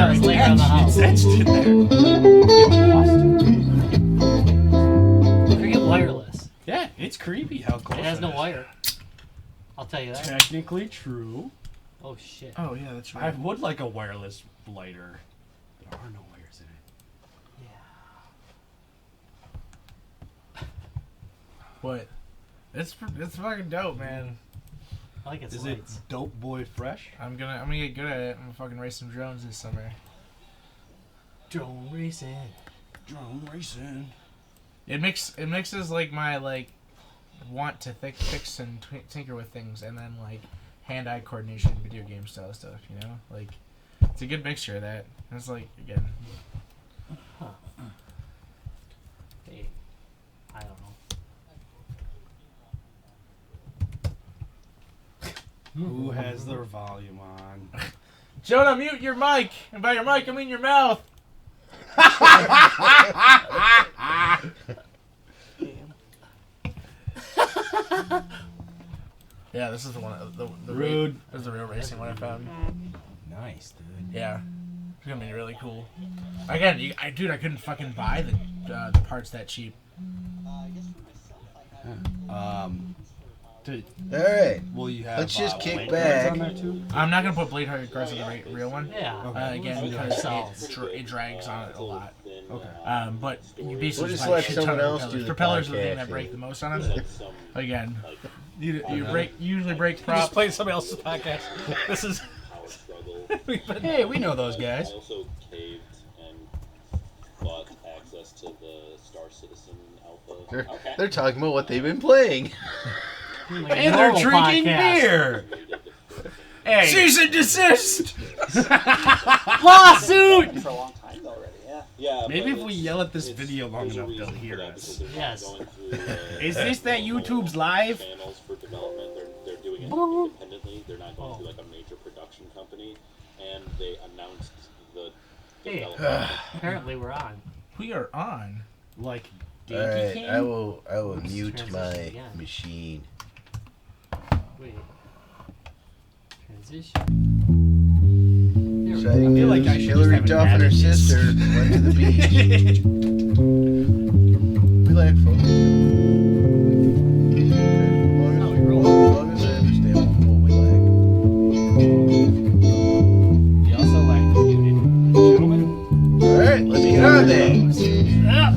Yeah, it's laying around the house. It's etched in there. Forget wireless. Yeah, it's creepy how close It has no is. wire. I'll tell you that. Technically true. Oh shit. Oh yeah, that's I right. would like a wireless lighter. There are no wires in it. What? It's fucking dope, man. I like its Is lights. it Dope Boy Fresh? I'm gonna get good at it. I'm gonna fucking race some drones this summer. Drone racing. Drone racing. It mixes like my want to fix and tinker with things, and then like hand-eye coordination, video game style stuff. You know, like it's a good mixture of that. And it's like again. Huh. Hey, I don't know. Who has their volume on? Jonah, mute your mic, and by your mic I mean your mouth. Yeah, this is the one. The Rude. This is the real racing one I found. Nice, dude. Yeah, it's gonna be really cool. Again, I couldn't fucking buy the parts that cheap. Dude, All right. will you have? Let's just kick blade back. guards on there too? I'm not gonna put blade hard cars in the real one. Yeah. Again, Okay. because it drags on it a lot. Okay. But you basically We'll just buy a let shit ton someone of else propellers. do the Propellers are the thing podcast, that break yeah. the most on it. Again, you usually break You prop. just played somebody else's podcast. This is. Hey, we know those guys. I also caved and bought access to the Star Citizen Alpha. They're talking about what they've been playing. Like a And they're normal drinking podcast. beer. Hey, Cease and desist. Lawsuit! For a long time already, yeah. Yeah. Maybe but if we it's- yell at this it's- video long there's a enough, reason they'll for hear that, us. because they're Yes. going through, Is this that YouTube's live? channels for development. They're doing it independently. They're not going through like a major production company, and they announced the Hey. development. Apparently we're on. we are on. Like, All right, Dinky I will Let's mute transition my again. machine. Wait. Transition. So There I we go. feel like I should Hillary just have Duff and her an sister went to the beach. We like photos. As long as I understand what we like. You also like muted gentlemen. All right, let's get on there. Up.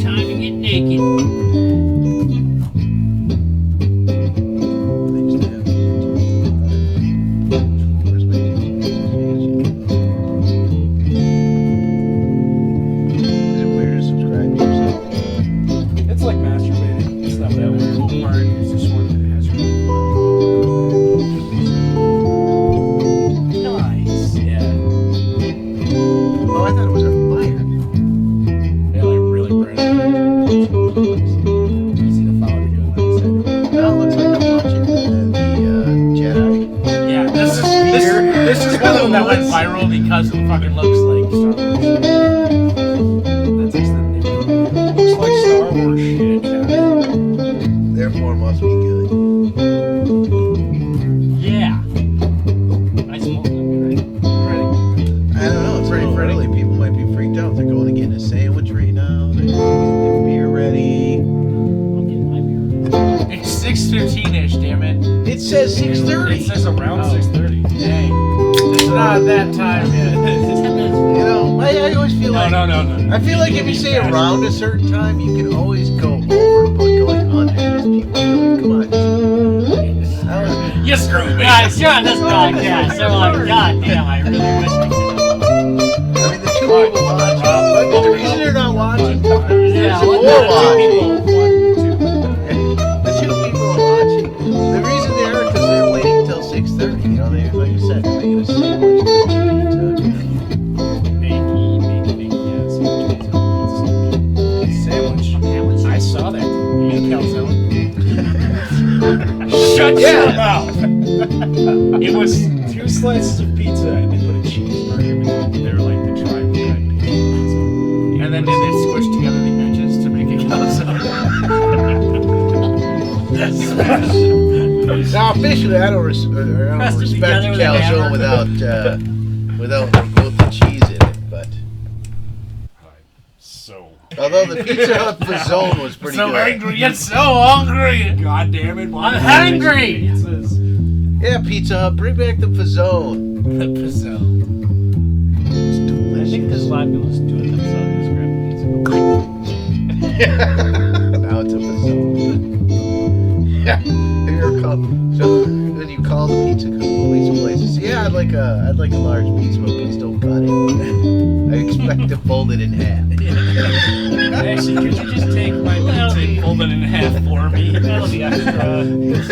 Time to get naked. Is it weird to subscribe to yourself? It's like masturbating. It's not that weird. Part is this one that has Nice. yeah. Oh, I thought it was a fire. Yeah, like really bright. Easy to follow to go. Now it looks like I'm watching the Jedi. Yeah, this is one of them that went viral because it fucking looks like Star Wars. That's excellent. Looks like Star Wars shit. Therefore, must be good. Yeah. I smoke them, right? I don't know. It's Ready, pretty ready? early. People might be freaked out. They're going to get a sandwich right now. They're getting their beer ready. I'm getting my beer. It's 6:15ish, damn it. It says 6:30. It says around Oh. 6:30. Dang. It's not that time yet. 10 minutes. You know, I always feel No, like no. I feel like if you say around a certain time, you can always go over, but going under, just people going, come on. That was- You screwed me. Guys, you're on this podcast. They're like, God damn, I really wish I could. I mean, the two people watching, but the reason they're not watching, Yeah, there's what more the watching. people? The two people are watching. The reason they're because they're waiting till 6:30. You know, they like you said, they're making a sandwich, Sandwich. I saw that. You Shut Yeah. your mouth. It was 2 slices of pizza and they put a cheeseburger between. They were like the triangle pizza. And then did they squish together the edges to make a calzone? Now officially, I don't respect Pressed it together the with a calzone hammer. without both the cheese Although the Pizza Hut Fazzone was pretty So good. angry, yet so hungry. God damn it! I'm hungry. Pizzas. Yeah, Pizza Hut, bring back the Fazzone. The Pizza. It's I delicious. think there's a lot of people just do it themselves. Just grab pizza. Now it's a Fazzone. Yeah, here it comes. So when you call the pizza places, yeah, I'd like a large pizza, but please don't cut it. I expect to fold it in half. Actually, could you just take my pizza and fold it in half for me? That'll be extra longer. I'm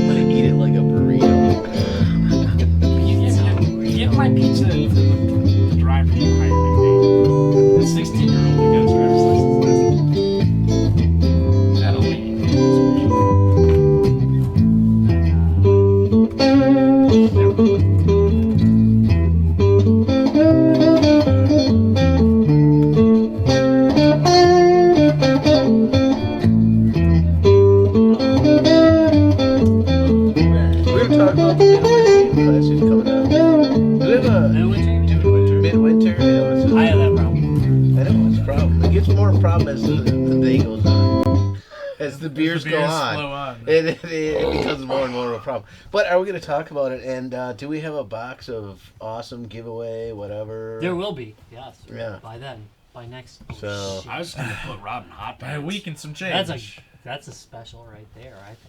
gonna eat it like a burrito. Give my pizza to the driver you hired me. The 16-year-old who got his driver's license. That'll be. Beers go on. It becomes more and more of a problem. But are we going to talk about it? And do we have a box of awesome giveaway, whatever? There will be, yes. Yeah. By then, by next. So I was going to put Robin Hot By a week and some change. That's a special right there, I think.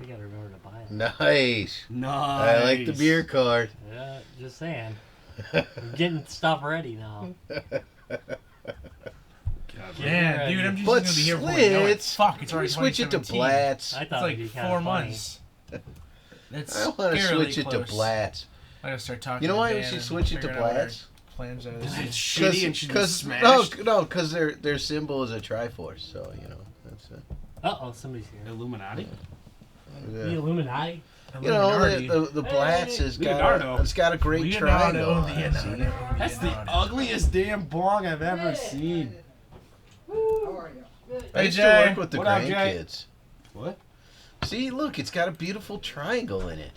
We gotta remember to buy it. Nice. Nice. I like the beer card. Yeah, just saying. We're getting stuff ready now. Yeah, dude, I'm just But gonna be here before you know it. Slits, Fuck, it's can we already switch it to 2017. Blatz? I It's thought it'd like be kind 4 of funny. months. It's I want to scarily switch it to close. Blatz. I gotta start talking. You know to why we Dan should and switch it to figuring out what our Blatz? Plans are. It's shitty and should be smashed. No, because their symbol is a Triforce, so you know that's it. Uh-oh, somebody's here. Illuminati. The Yeah. Illuminati? You know Illuminati. the Blatz has Leonardo. got a great triangle. on it, see? Leonardo. That's the ugliest damn bong I've ever seen. I Hey, used to Jay. work with the What up, Jay? grandkids. What? See, look, it's got a beautiful triangle in it.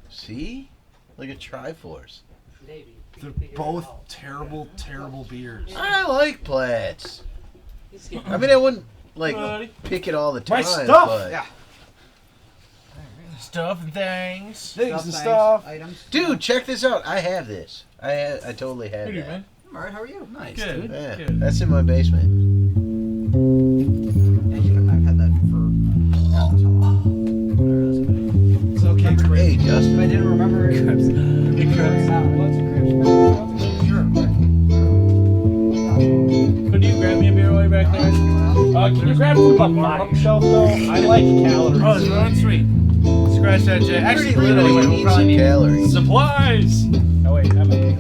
See, like a Triforce. Maybe. They're both terrible, terrible beers. I like Blatz. I mean, I wouldn't like pick it all the time. My stuff. but Yeah. Stuff and things. Things and stuff. Items. dude, check this out. I have this. I totally have Hey, that. man. I'm alright, how are you? Nice, Good. dude. Yeah, Good. that's in my basement. Yeah, you know, I've had that for God knows how long. It's okay, Remember- Chris. Hey, If I Justin. didn't remember it. Cribs. The cribs. Sure. Could you grab me a beer while you're back there? Can you grab from the bottom shelf though? I like calories. Oh, it's really sweet. Scratch that, Jay. Actually, Pretty little. anyway, You we'll need probably some need calories. Supplies. Oh wait, I'm a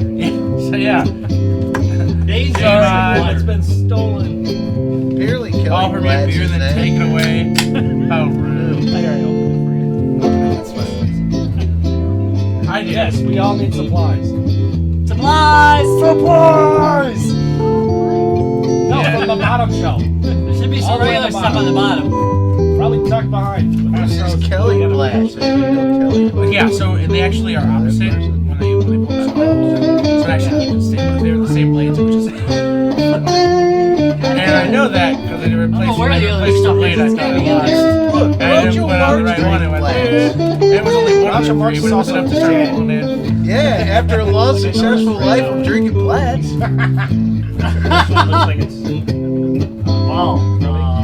So yeah, Daisy. It's been stolen. Apparently, Kelly offer me a Blatz beer, is then that. take it away. How rude. I already opened it for you. I did. Yes, we all need supplies. Supplies! Supplies! No, Yeah. from the bottom shelf. There should be All some the way regular at the stuff on the bottom. Probably tucked behind. This is Kelly Blatz. There you go, Kelly Blatz. Yeah, so they actually are opposite when they pull them out. So it actually keeps it stable. They're the same blades, which is. And I know that because I replaced where the other the stuff blade. I is. thought it was. Look, And I didn't put on the right one. I went, it was only one of the three, but it was enough to start pulling in. Yeah, after a long, successful life of drinking Blatz. Wow.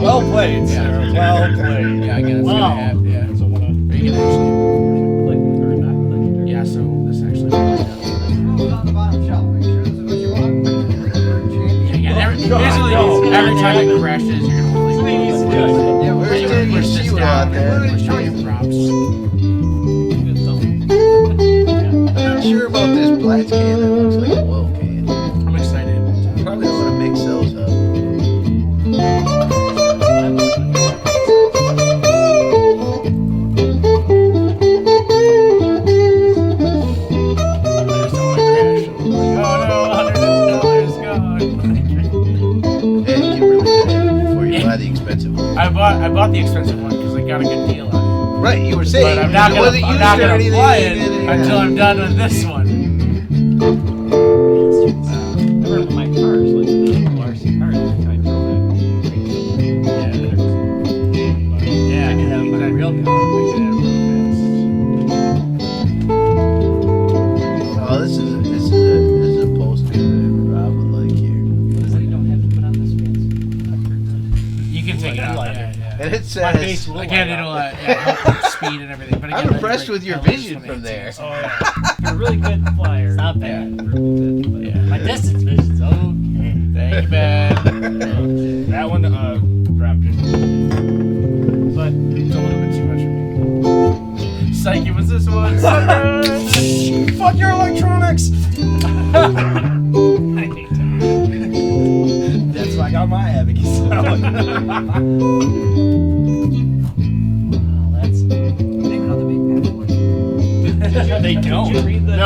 Well played, Yeah. sir. Well played. Yeah, I guess it's Wow. gonna have. Yeah. So what Or you can actually. Yeah, so this actually. On the bottom shelf. Make sure this is what you want. Yeah, basically, every time it crashes, you're gonna like. Somebody needs to do it. Yeah, where's Push Danny this Shield down out there? and push your props. I'm not sure about this Blatz can that looks like a oil can. I'm excited. Probably want to mix those up. I just don't want to crash. Oh no, $100 gone. And get really good at it before you buy the expensive one. I bought the expensive one because I got a good deal on Right, you were it. saying But I'm not it gonna wasn't used or anything, apply you it did it, until yeah. I'm done with this one. real car. Oh, this is a poster that Rob would like here. What is it? You don't have to put on this fence. You can take it out. like Yeah, it. yeah. And it My says, base will Again, light it'll up. help with speed and everything. But again, I'm really impressed great with your colors vision when from it's there. used. Oh yeah. You're a really good flyer. It's not Yeah. bad. But Yeah. My distance vision's okay. Thank you, man. that one dropped it. But it's a little bit too much for me. Psych, it was this one. Sucker! Fuck your electronics. I hate that. That's why I got my Abigail. Wow, that's. They have another big passport. They don't. No,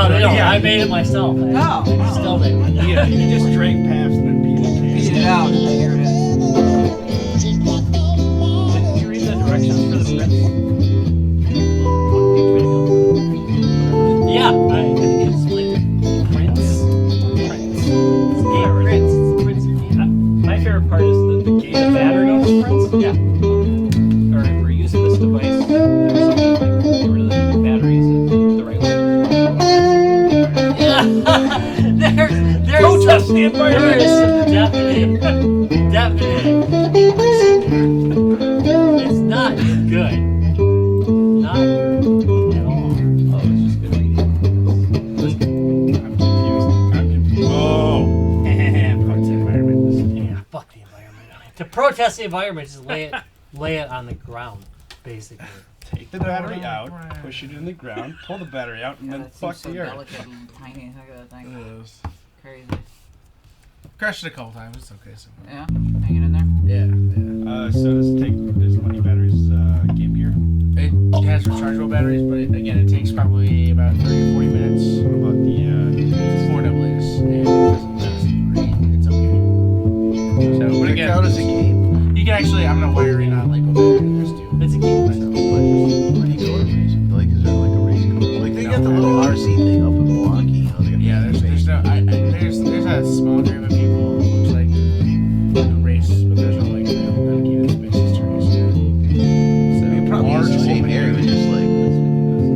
they don't. Yeah. I made it myself. No. Still did. Yeah, you just drank Pabst and then peed in Beat it out. Here it is. Did you read the directions for the prints? Yeah, I think it's like Prince. Yeah, Prince. Prince. My favorite part is the game of battery on this Prince. Yeah. Or if we're using this device, there's something like get rid of the batteries the right way. Yeah. There's Protest some, the environment. There is some definite increase in there. It's not good. Not good at all. Oh, it's just good reading. I'm confused. Oh. Fuck the environment. Yeah, fuck the environment. To protest the environment, just lay it on the ground, basically. Take the battery out, push it in the ground, pull the battery out, and Yeah, then that fuck seems so the earth. delicate and tiny. Look at that thing. Yes. Crazy. Crashed it a couple times. It's okay. So. Yeah. Hanging in there. Yeah. So does it take as many batteries Game Gear? It has rechargeable batteries, but again, it takes probably about 30 or 40 minutes. What about the It's 4 AA's, and it doesn't last green. It's okay. So, but would it again, count as a game? you can actually, I'm gonna wire in on LiPo battery in this too. It's a game. Where do you go to race? Like, is there like a race course? Like, they got the little RC thing up in Milwaukee. You know, they got Yeah, there's no, there's a small group of people who looks like who race, but there's no like real dedicated spaces to race yet. So You probably use the same area, but just like.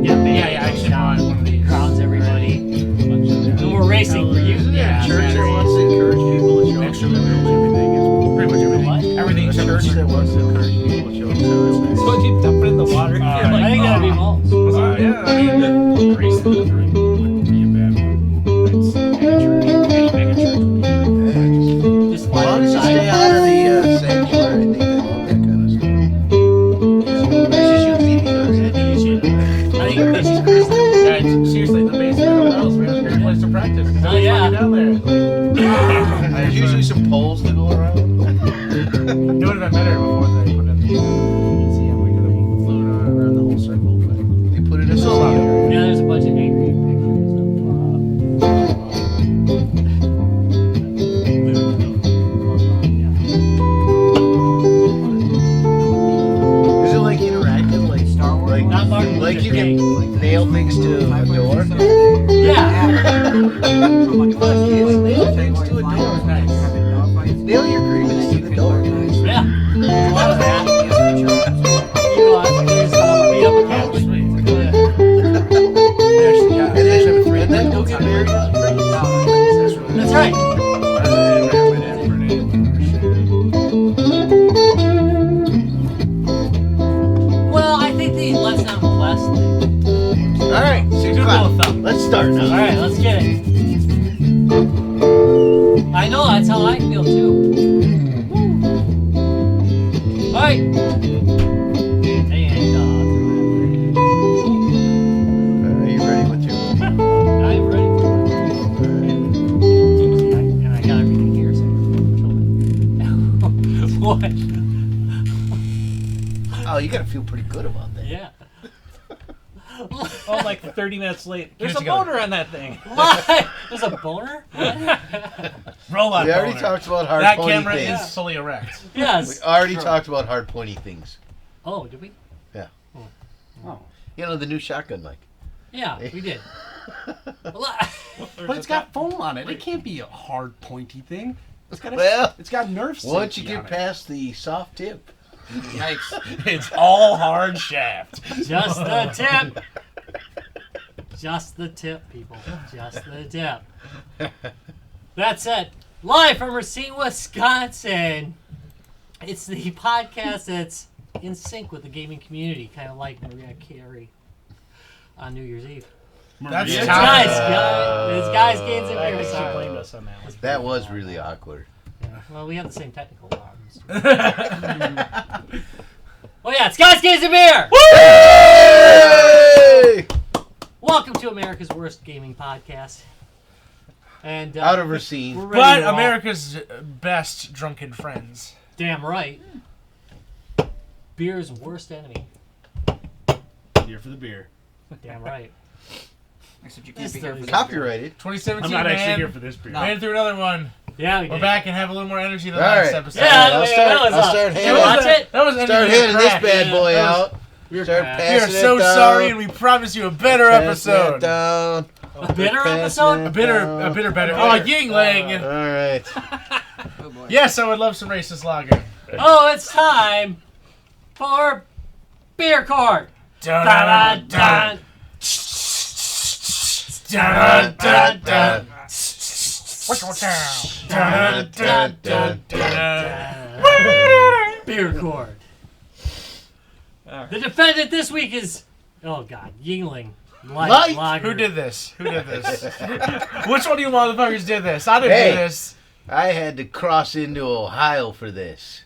yeah, actually on one of these. Crowns everybody. And we're racing for you. Isn't there a Yeah, church that Saturdays. wants to encourage people to show up? Extra members, everything is pretty much everything. What? Everything A except church for that wants to encourage people to show up. So if you dump it in the water, you're I think that'd be most. yeah, I mean, Grace Lutheran wouldn't be a bad one. That's mega church. Any mega church would be great. Just As long as you fly stay out of the sanctuary, I think they love that kind of stuff. It's just usually because I think they should cruise them. guys, seriously, the basement of the house, man, it's a great place to practice. Oh, yeah. Down there. there's usually some poles to go around. It would have been better before they put it in the museum. We could have flew around the whole circle, but They put it in it's still a lot of the area. Yeah, there's a bunch of angry pictures Is it like interactive, like Star Wars. like Not Martin like Luther you can King. nail things to a door? Yeah. Nail your grievance to the door. Yeah. A lot of that. You know, there's beat up a couch. Oh, sweet. Yeah. Actually, yeah. And then go get married. That's right. Well, I think the let's not molest thing. All right, 6 Good o'clock. rule of thumb. Let's start now. All right, let's get it. I know, that's how I feel too. All right. And Are you ready with your? I'm ready for it. And I got everything here, so I can what? Oh, you gotta feel pretty good about that. Yeah. oh, like 30 minutes late. There's Here's a you go. motor on that thing. What? There's a boner? What? Robot We already boner. talked about hard That pointy camera things. is fully erect. Yes. We already talked about hard pointy things. Oh, did we? Oh. You know the new shotgun mic. Yeah, we did. But it's got foam on it. It can't be a hard, pointy thing. It's got Well, it's got nerve. once you safety get on it. past the soft tip. Yikes. It's all hard shaft. Just the tip. Just the tip, people. Just the tip. That's it. Live from Racine, Wisconsin. It's the podcast that's in sync with the gaming community, kind of like Mariah Carey on New Year's Eve. That's Yeah. It's time. guys, games, and I beer. think she Sorry. blamed us on that one. That was really awkward. Yeah, well, we have the same technical problems. Oh yeah, it's guys, games, and beer. Hey! Welcome to America's Worst Gaming Podcast. And Out of we're Racine. ready But to roll. America's best drunken friends. Damn right. Beer's worst enemy. Here for the beer. Damn right. Except you can't This be here for Thursday. this. Copyrighted. 2017, I'm not actually man. here for this beer. No. Made it through another one. Yeah, we We're did. back and have a little more energy than All last right. episode. Yeah, I'll that start- was I'll up. start Did you handing- watch it? That was Start energy handing this crap. bad boy That was- out. Start crap. We passing are it so down. sorry, and we promise you a better Passing episode. it down. A bitter Passing episode? it A bitter down. better. Oh, Yingling. All right. Oh boy. Yes, I would love some racist lager. Oh, it's time for Beer Court. Dun, Dun, dun, dun, dun, dun, dun. Dun, dun, dun, dun. Beer Court. The defendant this week is, oh god, Yingling. Light. Lager. Who did this? Who did this? Which one of you motherfuckers did this? I didn't Hey. do this. I had to cross into Ohio for this.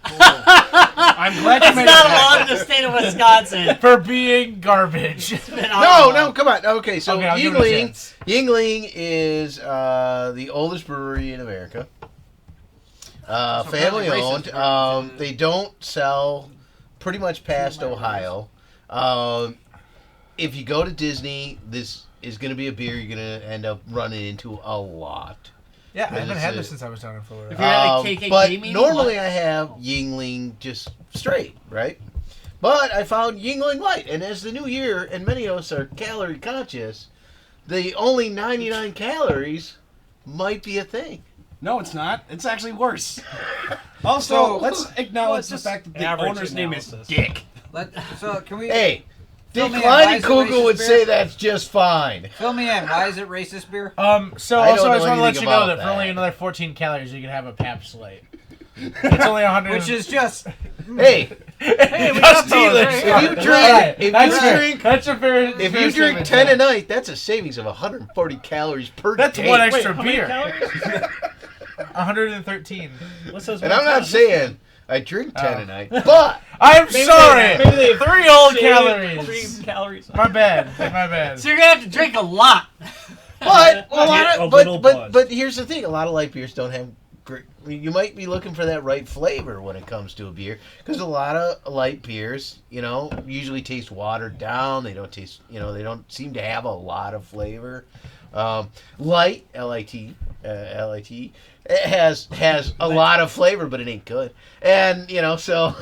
I'm glad you It's made not it back. allowed in the state of Wisconsin. For being garbage. No, come on. Okay, so Okay, I'll give it a Yingling, chance. Yingling is the oldest brewery in America. Family apparently owned. racist They don't sell pretty much past Ohio. If you go to Disney, this is going to be a beer you're going to end up running into a lot. Yeah, I haven't This had is- this since I was down in Florida. If you're at a KKK but meeting, normally what? I have Yingling just straight, right? But I found Yingling Light, and as the new year, and many of us are calorie conscious, the only 99 calories might be a thing. No, it's not. It's actually worse. Also, So- let's acknowledge the just fact that the average owner's name is analysis. Dick. So can we Hey, Fill Dick me in. Why Kleine is it Kugel racist would beer? say that's just fine. fill me in? Why is it racist beer? So I also don't I just know want to let anything you know about that for that. only another 14 calories you can have a Pabst Light. It's only 100. Which is just Hey, just if you drink, that's a fair. if fair you drink statement, 10 yeah. a night, that's a savings of 140 calories per That's day. one extra how many beer. calories? 113. What says And I'm not 1,000? saying I drink 10 Oh. a night, but I'm Maybe sorry. Maybe they 3 old shaved calories. 3 calories. My bad. My bad. So you're gonna have to drink a lot. But a lot Get a of, little but buzz. but here's the thing: a lot of light beers don't have great. You might be looking for that right flavor when it comes to a beer, because a lot of light beers, usually taste watered down. They don't taste, they don't seem to have a lot of flavor. Light, L-I-T, L-I-T, it has a lot of flavor, but it ain't good. And so.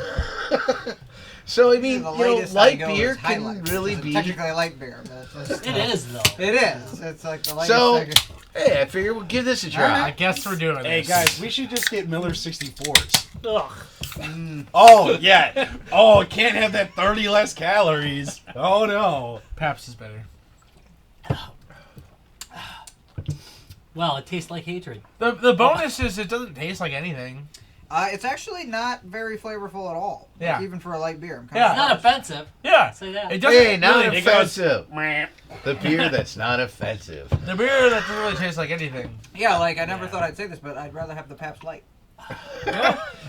So I mean, the latest I light go beer is can Highlights. really It's be. technically a light beer, but it's just, It is though. It is. It's like the latest. So, thing. hey, I figure we'll give this a try. I guess we're doing Hey this. guys, we should just get Miller 64s. Ugh. Oh yeah. Oh, it can't have that 30 less calories. Oh no. Pabst is better. Well, it tastes like hatred. The bonus is it doesn't taste like anything. It's actually not very flavorful at all. Like, Yeah. even for a light beer. I'm Yeah. It's not offensive. Yeah. Say that. It doesn't Hey, not really, it goes- offensive. The beer that's not offensive. The beer that doesn't really taste like anything. Yeah, like I never thought I'd say this, but I'd rather have the Pabst Light.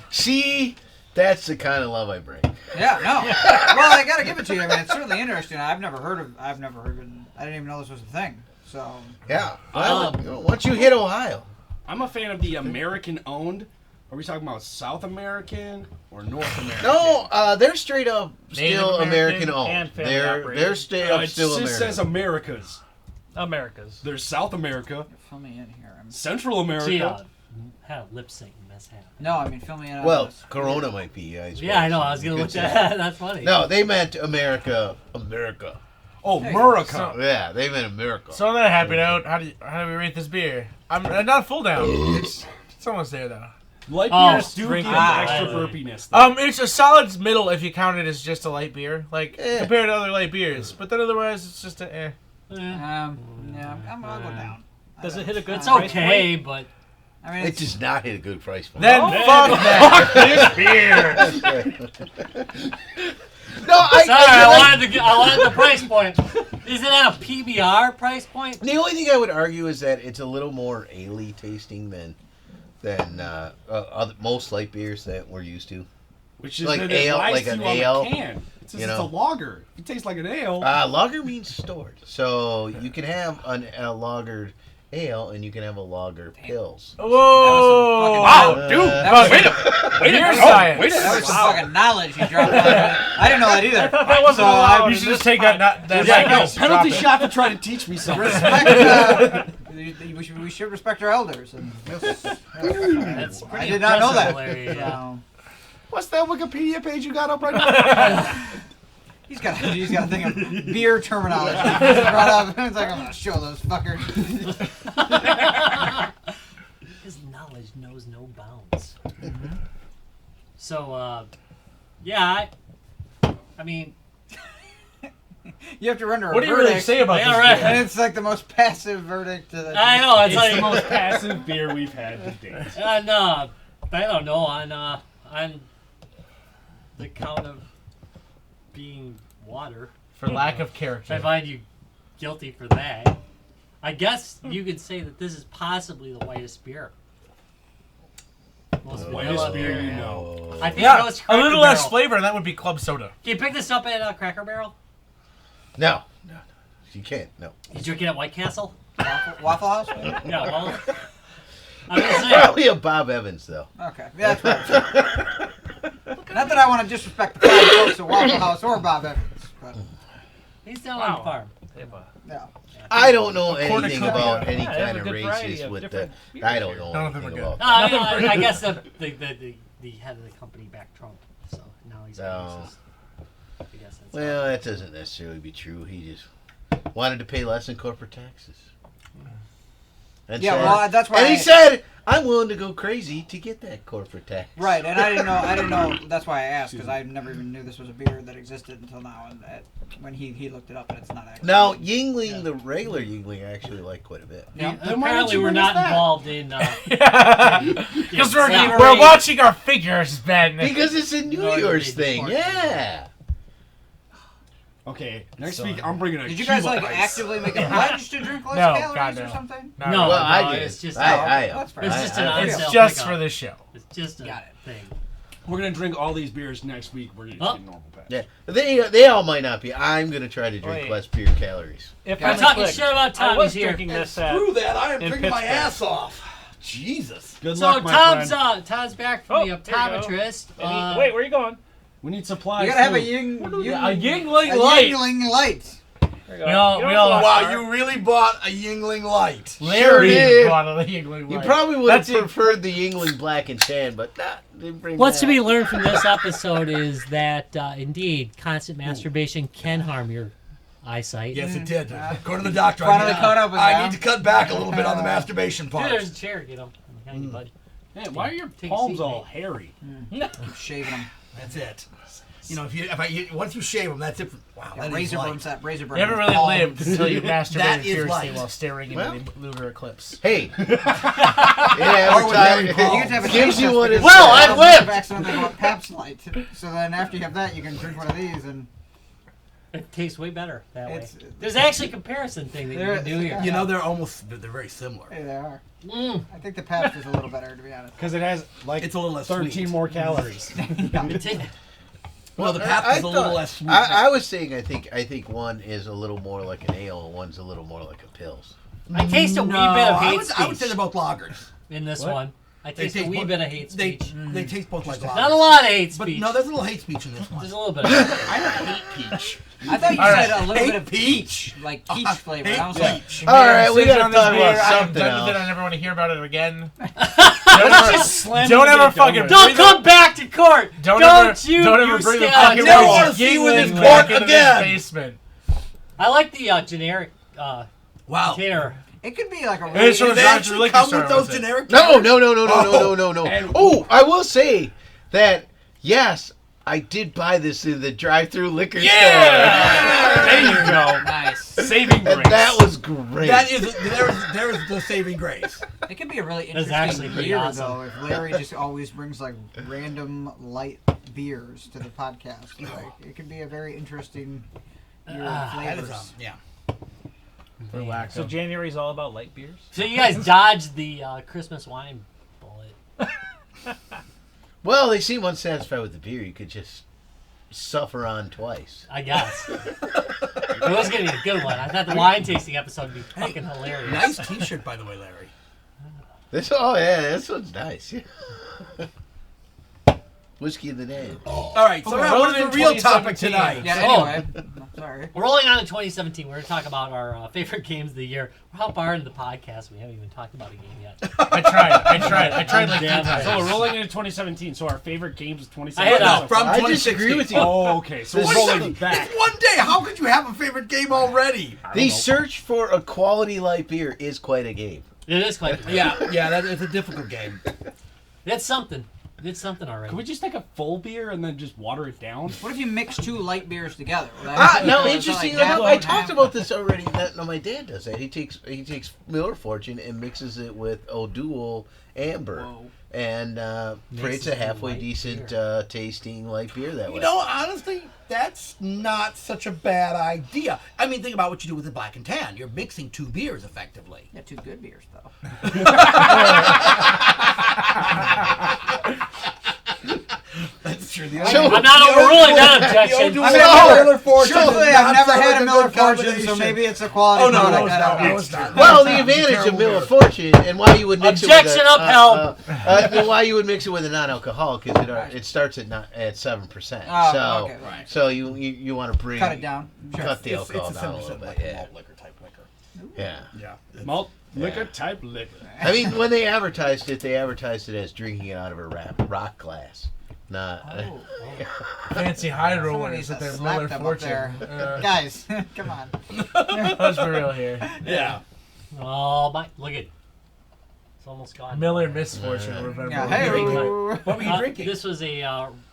See, that's the kind of love I bring. Yeah, no. Well, I gotta give it to you. I mean, it's certainly interesting. I've never heard of. I didn't even know this was a thing. So. Yeah. Well, once you hit Ohio. I'm a fan of the American owned. Are we talking about South American or North American? No, they're straight up Native still American American owned. and family They're operated. straight up It still just American. says Americas. Americas. There's South America, Fill me in here. Central America. See, had a lip sync mishap. No, I mean fill me in. On Well, this. Corona might be. I suppose. Yeah, I know. I was You gonna could look at say. that. That's funny. No, they meant America. America. Oh, Hey, America. Yeah, they meant America. So on that happy note, how do we rate this beer? I'm not full down. It's almost there though. Light Oh, beers do give drink extra it. burpiness. Though. It's a solid middle if you count it as just a light beer, like Eh. compared to other light beers. But then otherwise, it's just a eh. Yeah, I'll go down. Does it hit a good It's price okay, but I mean, It it's, does not hit a good price point. Then fuck that. This beer. No, sorry, I wanted the price point. Is it at a PBR price point? The only thing I would argue is that it's a little more ale-y tasting than most light beers that we're used to. Which is like that ale, it lies like to an you on the ale, can. It says you it's know. a lager. It tastes like an ale. Lager means stored, so you can have a lagered ale and you can have a lager pills. Whoa! Wow, dude! that was, Wait a science. that was some fucking knowledge you dropped on me. I didn't know that either. That wasn't So, allowed. You I- should just take that. That Yeah, like, no, just drop penalty it. shot for trying to teach me something. Respect, we should respect our elders. And That's pretty I did not know that. impressive, Larry. So, What's that Wikipedia page you got up right now? he's got a thing of beer terminology. He just brought up. It's like, I'm gonna show those fuckers. His knowledge knows no bounds. So, yeah, I mean, You have to render a What do you verdict, really say about Yeah, this right. beer? and it's like the most passive verdict. I know it's It's like the most passive beer we've had to date. on I don't know on the count of being water. For lack of If I character. find you guilty for that, I guess you could say that this is possibly the whitest beer. Most vanilla Whitest beer you know. I think Yeah, most a Cracker little less Barrel. flavor, and that would be club soda. Can you pick this up at Cracker Barrel? No, you can't. No, You drink it at White Castle? Waffle House? Yeah, well, I'm gonna say. probably a Bob Evans though. Okay. Yeah, that's right. Not that I want to disrespect the fine folks at Waffle House or Bob Evans, but He's down on the farm. yeah. I don't know According anything to- about any Yeah, they have kind a of good variety races of with the. different beers I don't here. know None of them anything are about. No, I guess the head of the company backed Trump, so now he's Oh. racist. I guess that's Well, that doesn't necessarily be true. He just wanted to pay less in corporate taxes. And Yeah, said- well, that's why. and he said, "I'm willing to go crazy to get that corporate tax." Right, and I didn't know. That's why I asked, because I never even knew this was a beer that existed until now. And when he looked it up, and it's not actually. Now, Yingling, the regular Yingling, I actually like quite a bit. Yeah, Then why don't apparently you we're bring us not that? involved in. Because Yeah, we're watching our figures, Ben. Because it's a New No, Year's they thing, report yeah. Okay, next week I'm bringing a Did you guys Cuba like Ice. actively make a pledge to drink less No, calories God, or no. something? No, No, Well, I did. it's just that's fair. It's just an I- on It's sale just pickup. for the show. It's just a Got it. thing. We're gonna drink all these beers next week. We're gonna just get normal patch. Yeah, they all might not be. I'm gonna try to drink Wait. less beer calories. If We're I'm talking quick, shit about I Tommy's was here. drinking this at. Through that, I am in drinking my Pittsburgh. ass off. Jesus. Good So luck, my friend. Tom's back Oh, from the here you go. optometrist. Wait, where are you going? We need supplies. You gotta have too. a Yingling a light. Yingling light. There you go. We all- You don't we have all- to watch Wow, art. you really bought a Yingling Light. Larry did. bought a Yingling You light. probably would have That's it. preferred the Yingling Black and Tan, but nah, didn't bring What's that. to be learned from this episode is that indeed constant masturbation can harm your eyesight. Yes, it did. Go to the doctor. Finally caught up with I that. need to cut back a little bit on the masturbation Dude, part. there's a chair. Get him. Behind you, bud. Man, why are your Take a palms seat, all mate. hairy? Keep shaving them. That's it. You know, once you shave them, that's it. Wow, Yeah, that is razor light. burns that razor burn. You never really palms. lived until you That masturbated is furiously light. while staring Well. into the lunar eclipse. Hey. yeah, Or with Larry Paul. You get to have a Gives taste you test what because it's- Well, some I've people have lived. accidentally got Pabst Light. So then after you have that, you can drink one of these and. It tastes way better that way. It's- There's actually a comparison thing that you can do here. You know, they're very similar. Hey, they are. Mm. I think the Pabst is a little better, to be honest. Because it has like It's a little less 13 sweet. more calories. Well, the I- Pabst I is a little thought- less sweet. I was saying I think one is a little more like an ale and one's a little more like a pills. I taste a wee No, bit of I hate would say speech they're both lagers. in this What? one. I They taste a taste wee both- bit of hate They speech. they taste both like lagers. Not a lot of hate But speech. no, there's a little hate speech in this one. There's a little bit of it. I don't hate peach. I thought you All said right. a little Hate bit of peach, like peach flavor. Hate I was like, peach. All right, we gotta On this talk beer, about I am something done with it. else. I never want to hear about it again. Don't ever fucking Don't come back to court! Don't you ever bring the stay fucking on never tape. wanna see you in this Yingling court back into again. this basement. I like the generic Wow. container. It could be like a It really shows They Roger actually Liquor come Store with those with it. generic. No. And- Oh, I will say that yes, I did buy this in the drive-through liquor store. There you go. Nice. Saving And grace. that was great. That is there's the saving grace. It could be a really That's actually interesting pretty year, awesome. though, if Larry just always brings like random light beers to the podcast. Like, it could be a very interesting year of That is flavors. yeah. Relax. So January's all about light beers? So you guys dodged the Christmas wine bullet. Well, they seem unsatisfied with the beer. You could just suffer on twice. I guess. It was going to be a good one. I thought the wine tasting episode would be fucking hilarious. Nice T-shirt, by the way, Larry. This one's nice. Whiskey in the name. All right, so now what is the real topic tonight? Yeah, Oh. anyway. Sorry. We're rolling on to 2017. We're going to talk about our favorite games of the year. We're how far into the podcast? We haven't even talked about a game yet. I tried like Damn 3 times. So we're rolling into 2017. So our favorite games of I had 2017. a- No, from I 2016. disagree with you. Oh, okay. So we're rolling back. It's one day. How could you have a favorite game already? The search for a quality light beer is quite a game. It is quite good. Yeah, that is a difficult game. It's something. It's something already. Could we just take a full beer and then just water it down? What if you mix two light beers together? No, So, interesting like, enough, half I and talked half. about this already. No, my dad does that. He takes Miller Fortune and mixes it with O'Doul Amber, Whoa. and creates a it halfway light decent beer. tasting light beer that way. You know, honestly, that's not such a bad idea. I mean, think about what you do with the black and tan. You're mixing two beers effectively. Yeah, two good beers, though. That's true. The I'm not overruling that objection. The I mean, O'Doul I've Miller Fortune Truthfully, does I've not never sound had like a Miller good Fortune, so combination. maybe it's a quality Oh, no, product. it's I not. don't know. No, it's not. Well, the That's advantage of terrible Miller beer. Fortune and why you would mix Objection it with upheld. why you would mix it with a non-alcoholic is it starts at 7%. Oh, so okay, right. so you want to bring Cut it down. Sure. cut the It's alcohol a down a 7% little bit. like Yeah, malt liquor type liquor. yeah. Yeah. Malt liquor type liquor. I mean, when they advertised it as drinking it out of a rock glass, not. Oh, Fancy hydro Someone one needs is to their slap Miller them up Fortune. there. Guys, come on. Let's be real here. Yeah. Oh, my. Look at. It's almost gone. Miller Misfortune. Remember? Yeah, hey, What were you drinking? This was a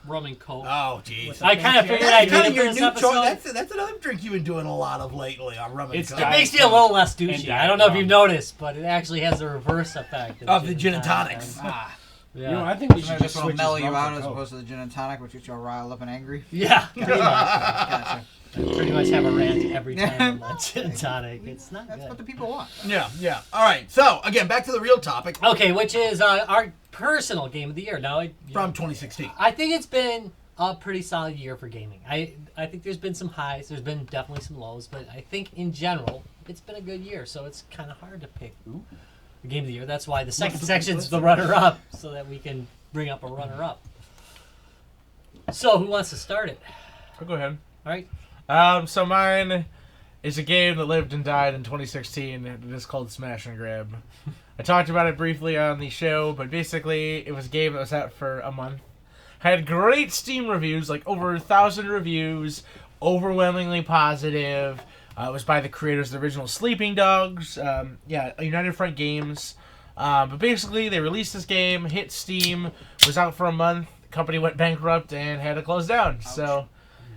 rum and coke. Oh, jeez. I kind of figured I'd That's kind do of it your for this new episode. choice. That's another drink you've been doing a lot of lately on rum and It's coke. It makes me a little less douchey. And I don't know if Diet you've Rum. noticed, but it actually has the reverse effect Of the gin and tonics. Ah, Yeah. You know, I think we should maybe just this will switch mellow this you rum out for as Coke. opposed to the gin and tonic, which gets you all riled up and angry. Yeah. Pretty much. Gotcha. Pretty much have a rant every time on that gin and tonic. It's not That's what good. the people want. Yeah, yeah. All right. So, again, back to the real topic Okay, which is our personal game of the year. Now, from 2016. I think it's been a pretty solid year for gaming. I think there's been some highs, there's been definitely some lows, but I think in general it's been a good year. So it's kind of hard to pick the game of the year. That's why the second section's the runner-up, so that we can bring up a runner-up. So who wants to start it? I'll go ahead. All right. So mine is a game that lived and died in 2016. It is called Smash and Grab. I talked about it briefly on the show, but basically it was a game that was out for a month. Had great Steam reviews, like over 1,000 reviews, overwhelmingly positive. It was by the creators of the original Sleeping Dogs. United Front Games. But basically, they released this game, hit Steam, was out for a month. Company went bankrupt and had to close down. Ouch. So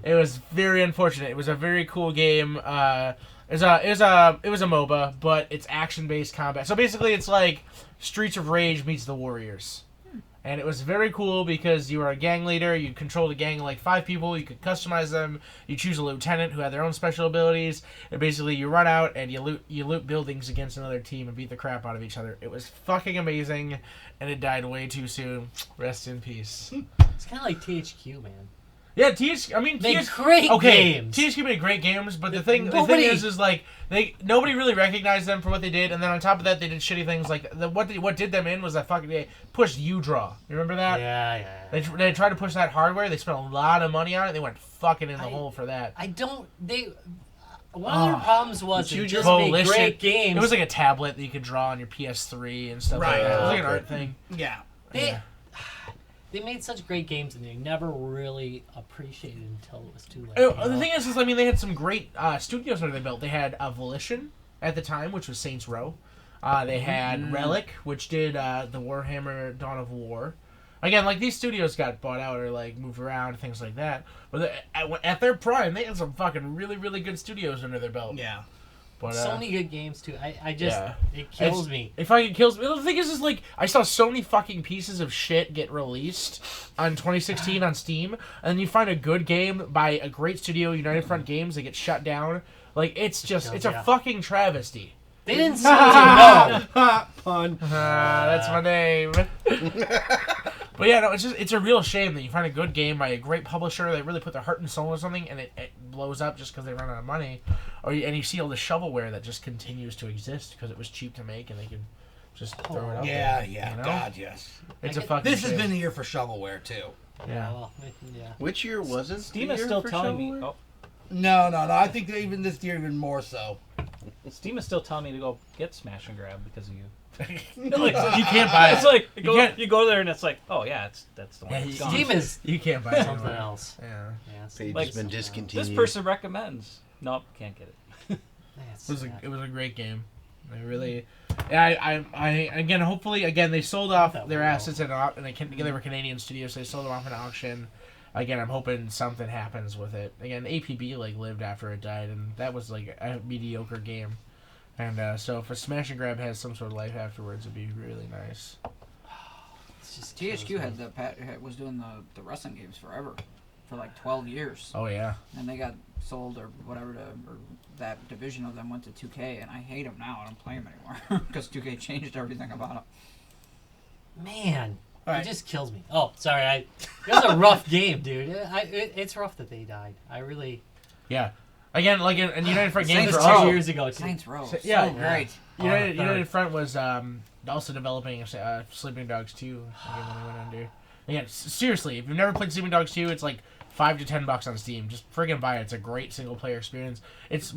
it was very unfortunate. It was a very cool game. It was a MOBA, but it's action-based combat. So basically, it's like Streets of Rage meets The Warriors. And it was very cool because you were a gang leader. You controlled a gang of like 5 people. You could customize them. You choose a lieutenant who had their own special abilities. And basically, you run out and you loot buildings against another team and beat the crap out of each other. It was fucking amazing, and it died way too soon. Rest in peace. It's kind of like THQ, man. Yeah, Make great games. THQ made great games, but the thing is like nobody really recognized them for what they did, and then on top of that, they did shitty things like what did them in was that fucking they pushed U-Draw. You remember that? Yeah. They tried to push that hardware. They spent a lot of money on it. They went fucking in the hole for that. One of their problems was it just Coalition. made great games. It was like a tablet that you could draw on your PS3 and stuff Right. like that. It was like an Okay. art thing. Yeah. They made such great games and they never really appreciated until it was too late. The thing is, I mean, they had some great studios that they built. They had Volition, at the time, which was Saints Row. They had Relic, which did the Warhammer Dawn of War. Again, like, these studios got bought out or, like, moved around, things like that. But at their prime, they had some fucking really, really good studios under their belt. Yeah. But, So many good games too. I just it kills me. It fucking kills me. The thing is like I saw so many fucking pieces of shit get released on 2016 on Steam, and then you find a good game by a great studio, United Front Games, that gets shut down. Like it's a fucking travesty. They didn't say no. Pun. That's my name. But yeah, no, it's a real shame that you find a good game by a great publisher. They really put their heart and soul into something, and it blows up just because they run out of money. And you see all the shovelware that just continues to exist because it was cheap to make, and they can just throw it out Yeah, there. yeah. You know? God, yes. It's a fucking This shame. has been the year for shovelware too. Yeah. Well, yeah. Which year wasn't? Steam the is year still for telling me. shovelware? Oh, No. I think that even this year, even more so. Steam is still telling me to go get Smash and Grab because of you. Like, you can't buy It's it. like can't- you go there and it's like, oh yeah, that's the one. Yeah, that's you- gone. Steam is You can't buy it something anywhere. else. Yeah. Yeah, Page Like, has been discontinued. This person recommends. Nope, can't get it. It was a great game. I really, I again, hopefully, again, they sold off their assets and they were Canadian studios, so they sold them off in auction. Again, I'm hoping something happens with it. Again, APB like lived after it died, and that was like a mediocre game. And so if a Smash and Grab has some sort of life afterwards, it'd be really nice. It's just THQ was doing the wrestling games forever, for like 12 years, Oh yeah. and they got sold or whatever or that division of them went to 2K, and I hate them now. I don't play them anymore because 2K changed everything about them. Man, Right. it just kills me. Oh, sorry. It was a rough game, dude. It's rough that they died. I really. Yeah. Again, like in United Front Games It were was 2 also years ago too. Saints Row, So- yeah, so great. United Front was also developing Sleeping Dogs 2 again when they went under. Again, seriously, if you've never played Sleeping Dogs 2, it's like $5 to $10 on Steam. Just friggin' buy it. It's a great single player experience. It's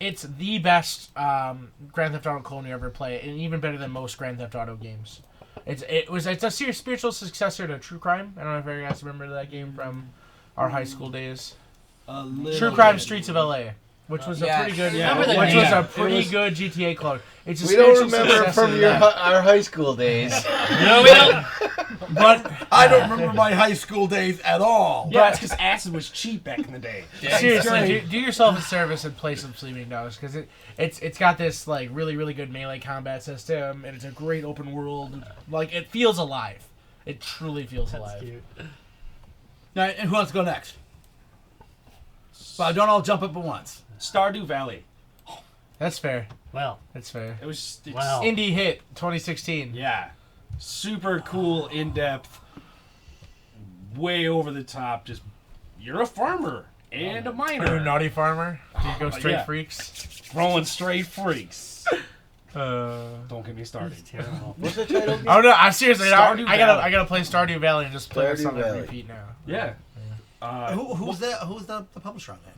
it's the best Grand Theft Auto clone you ever play, and even better than most Grand Theft Auto games. It's a serious spiritual successor to True Crime. I don't know if you guys remember that game from our high school days. True Crime Streets of LA. Which was a pretty good, Remember the which name. was a pretty good GTA clone. It's a We don't spiritual remember successor from to your that. our high school days. No, we don't. But I don't remember my high school days at all. Yeah, it's because acid was cheap back in the day. seriously, do yourself a service and play some Sleeping Dogs because it's got this like really good melee combat system, and it's a great open world. Like it feels alive. It truly feels That's alive. cute. All right, and who wants to go next? Well, don't all jump up at once. Stardew Valley. That's fair. Well, That's fair. It's wow. Indie hit 2016. Yeah. Super cool, in-depth, way over the top. Just, you're a farmer and a Are you a miner. naughty farmer? Do you go straight yeah. freaks? Throwing straight freaks. Uh, Don't get me started. It's terrible. What's the title? oh no! I seriously, Stardew I Valley. gotta play Stardew Valley and just play Stardew this on Valley. repeat now. Yeah. Who's the publisher on that?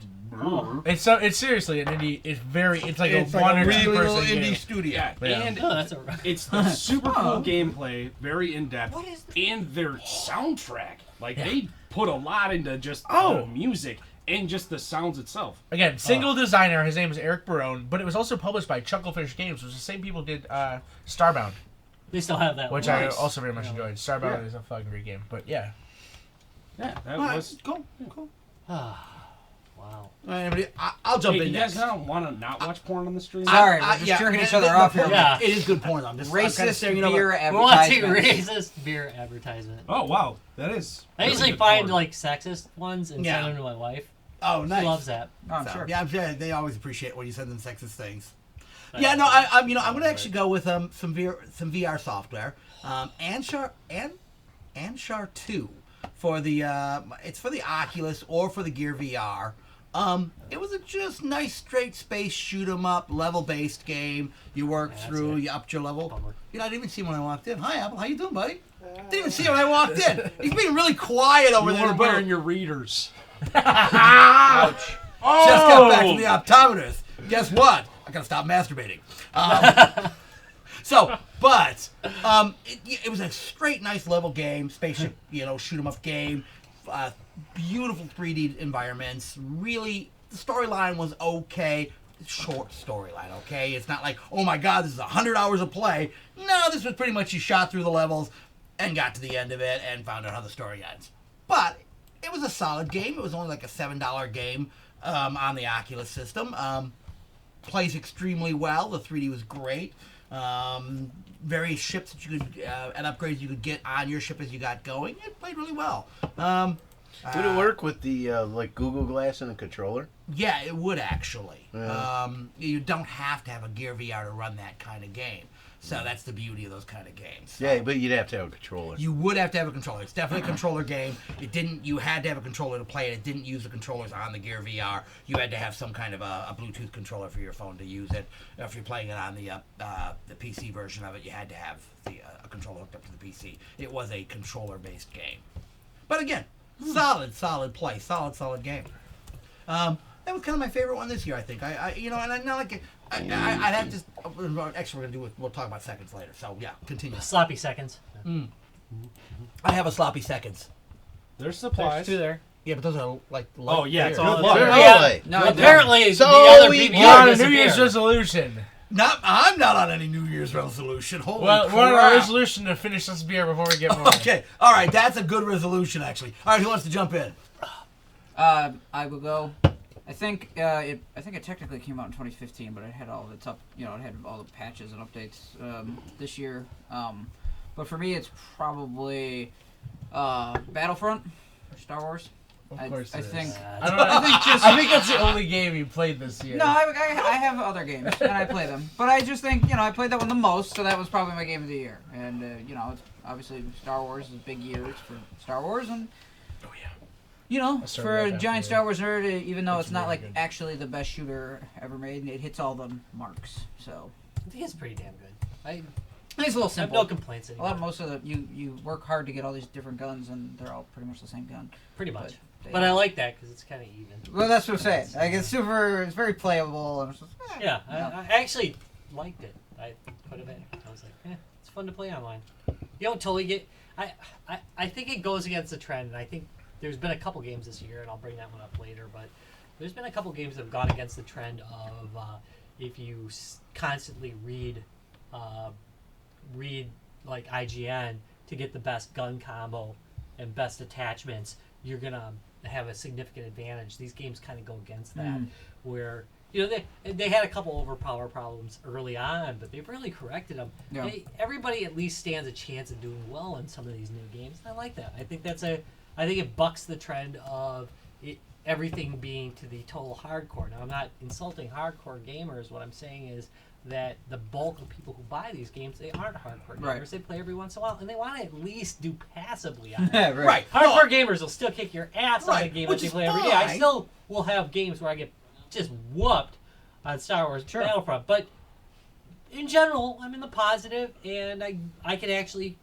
It's seriously an indie. It's like It's a like one a or really two little person indie game. studio. Yeah. Yeah. And Oh, that's a. it's the super cool gameplay, very in-depth, What is and their soundtrack. Like, they put a lot into just Oh. the music and just the sounds itself. Again, single designer. His name is Eric Barone, but it was also published by Chucklefish Games, which is the same people did Starbound, They still have that. which one. I Nice. also very much Yeah. enjoyed. Starbound Yeah. is a fucking great game, but yeah. Yeah, that All right, was... cool. Wow. All right, everybody, I'll jump Hey, in you guys next. don't want to not watch porn on the stream? Sorry, we're just jerking each other off here. Yeah. It is good porn. I'm just I'm kinda Racist staring over. beer We want to advertisements. racist beer advertisement. Oh, wow. That is... I really usually good find porn. like sexist ones and Yeah. send them to my wife. Oh, nice. She loves that. Oh, I'm So, sure. yeah, I'm sure they always appreciate when you send them sexist things. Yeah, no, I'm going to actually go with some VR software. Anshar 2 for the it's for the Oculus or for the Gear VR. It was a just nice straight space shoot 'em up level based game. You work that's through, it. you upped your level. Bummer. I didn't even see him when I walked in. Hi, Apple. How you doing, buddy? Didn't even see him when I walked in. He's being really quiet over You there. weren't wearing your readers. Ouch. Just got back from the optometrist. Guess what? I gotta stop masturbating. It was a straight, nice level game, spaceship, shoot 'em up game, beautiful 3D environments. Really, the storyline was okay. short storyline, okay? It's not like, oh my god, this is 100 hours of play. No, this was pretty much you shot through the levels and got to the end of it and found out how the story ends. But it was a solid game. It was only like a $7 game on the Oculus system. Plays extremely well. The 3D was great. Various ships that you could and upgrades you could get on your ship as you got going. It played really well. Would it work with the like Google Glass and the controller? Yeah, it would actually. Yeah. You don't have to have a Gear VR to run that kind of game. So that's the beauty of those kind of games. So Yeah, but you'd have to have a controller. you would have to have a controller. It's definitely a controller game. You had to have a controller to play it. It didn't use the controllers on the Gear VR. You had to have some kind of a Bluetooth controller for your phone to use it. If you're playing it on the PC version of it, you had to have a controller hooked up to the PC. It was a controller-based game. But again, solid play, solid game. That was kind of my favorite one this year, I think. And I know like I'd have to. Actually, we'll talk about seconds later. So yeah, continue. Sloppy seconds. I have a sloppy seconds. There's supplies. There's two there. Yeah, but those are like. Oh yeah, it's beer. all Good luck. luck. Really? No, Apparently, So the other we BBR We're on a New disappeared. Year's resolution. I'm not on any New Year's resolution. Holy Well, crap. we're on a resolution to finish this beer before we get more. Okay, all right, that's a good resolution actually. All right, who wants to jump in? I will go. I think it technically came out in 2015, but it had all it had all the patches and updates this year. But for me, it's probably Battlefront or Star Wars. Of course, I think. I think that's the only game you played this year. No, I have other games and I play them, but I just think I played that one the most, so that was probably my game of the year. And it's obviously Star Wars is big years for Star Wars, and started for a that giant after. Star Wars nerd, even though It's it's not really like good. actually the best shooter ever made, it hits all the marks. So I think it's pretty damn good. I it's a little have simple. no complaints anymore. Most of the you work hard to get all these different guns, and they're all pretty much the same gun. Pretty much. they- But I like that because it's kind of even. Well, that's what I'm saying. Like it's very playable. And it's just, Yeah, Yeah. I actually liked it. Quite a bit. I was like, it's fun to play online. You don't totally get. I think it goes against the trend, and I think there's been a couple games this year, and I'll bring that one up later. But there's been a couple games that have gone against the trend of if you constantly read like IGN to get the best gun combo and best attachments, you're gonna have a significant advantage. These games kind of go against that, where they had a couple overpower problems early on, but they've really corrected them. Yeah. Everybody at least stands a chance of doing well in some of these new games. And I like that. I think it bucks the trend of everything being to the total hardcore. Now, I'm not insulting hardcore gamers. What I'm saying is that the bulk of people who buy these games, they aren't hardcore gamers. Right. They play every once in a while, and they want to at least do passably on it. yeah, Right. Hardcore gamers will still kick your ass on a Right, game which that they is play every day. I fine. still will have games where I get just whooped on Star Wars Sure. Battlefront, but in general, I'm in the positive, and I can actually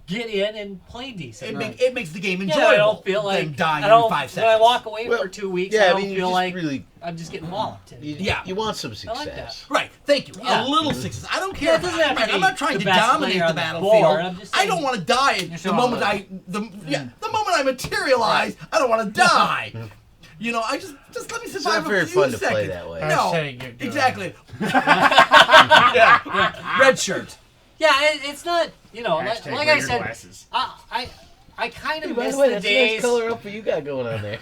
get in and play decent. It makes the game Yeah, enjoyable. I don't feel like than dying I don't, in 5 when I seconds. walk away Well, for 2 weeks. yeah, I I don't mean, you feel just like really, I'm just getting walloped. Yeah. you want some I success. like that. Right, thank you. Yeah. A little success. I don't Yeah, care. it doesn't have to I'm be not trying the to best dominate player the on the battlefield. board. I'm just I saying- don't want to die You're the showing moment off. the moment I materialize. I don't want to die. I just let me survive not very a few fun to seconds. play that way. No, Hashtag get good. exactly. yeah. Red shirt. Yeah, it's not. Hashtag like wear I your said, glasses. I kind of By miss the way, the that's a nice days. color up what you got going on there.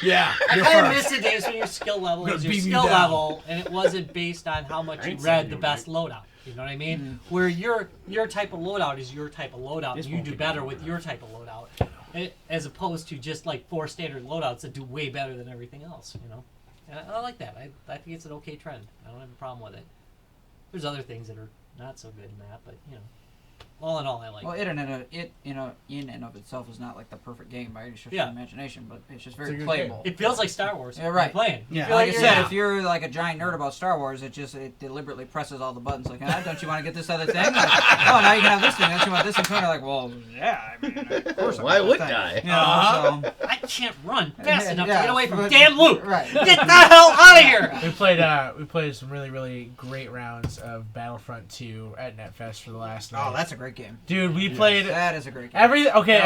Yeah. I you're kind of first. miss the days when your skill level Gonna was your beat me skill down. level, and it wasn't based on how much I you ain't read saying the you best right. loadout. You know what I mean? Where your type of loadout is your type of loadout, This and you won't do be better good. with your type of loadout, as opposed to just like 4 standard loadouts that do way better than everything else. And I like that. I think it's an okay trend. I don't have a problem with it. There's other things that are not so good in that, but all in all, I like Well, it. in and of itself is not like the perfect game by any stretch Yeah. of the imagination, but it's just It's a very good playable. It feels like Star Wars. Yeah, right. You're playing. You Yeah. feel Like I you're- said, Yeah. if you're like a giant nerd about Star Wars, it deliberately presses all the buttons. Like, don't you want to get this other thing? Like, oh, now you can have this thing. Don't you want this thing? Like, well, yeah. I mean, of course. I Why want wouldn't that I? thing. I can't run fast enough to Yeah, get away from but- damn loot. Right. Get the hell out of here! We played some really, really great rounds of Battlefront 2 at NetFest for the last night. Oh, that's a great game. Dude, we played That is a great game.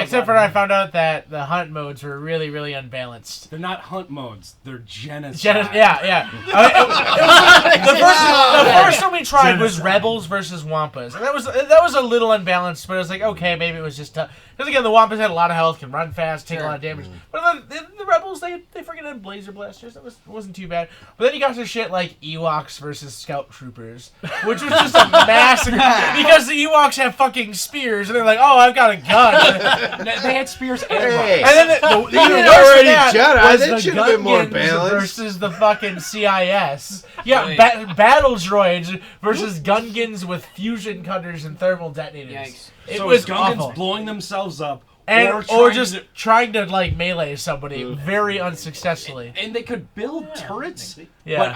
except for I found out that the hunt modes were really, really unbalanced. They're not hunt modes. They're genocide. Yeah. The first one we tried was Rebels versus Wampas, and that was a little unbalanced. But I was like, okay, maybe it was just tough. Because again, the Wampas had a lot of health, can run fast, take a lot of damage. But the Rebels, they freaking had blazer blasters. It wasn't too bad. But then you got to shit like Ewoks versus Scout Troopers, which was just a massacre because the Ewoks have fucking spears, and they're like, oh, I've got a gun. They had spears and Hey. And then the You even were worse already than that Jedi. was That the should have been more Gungans balanced. versus the fucking CIS. Yeah, Right. battle droids versus Gungans with fusion cutters and thermal detonators. Yikes. It So was Gungans awful. blowing themselves up, Or just trying to like melee somebody very unsuccessfully. and they could build turrets. Yeah. But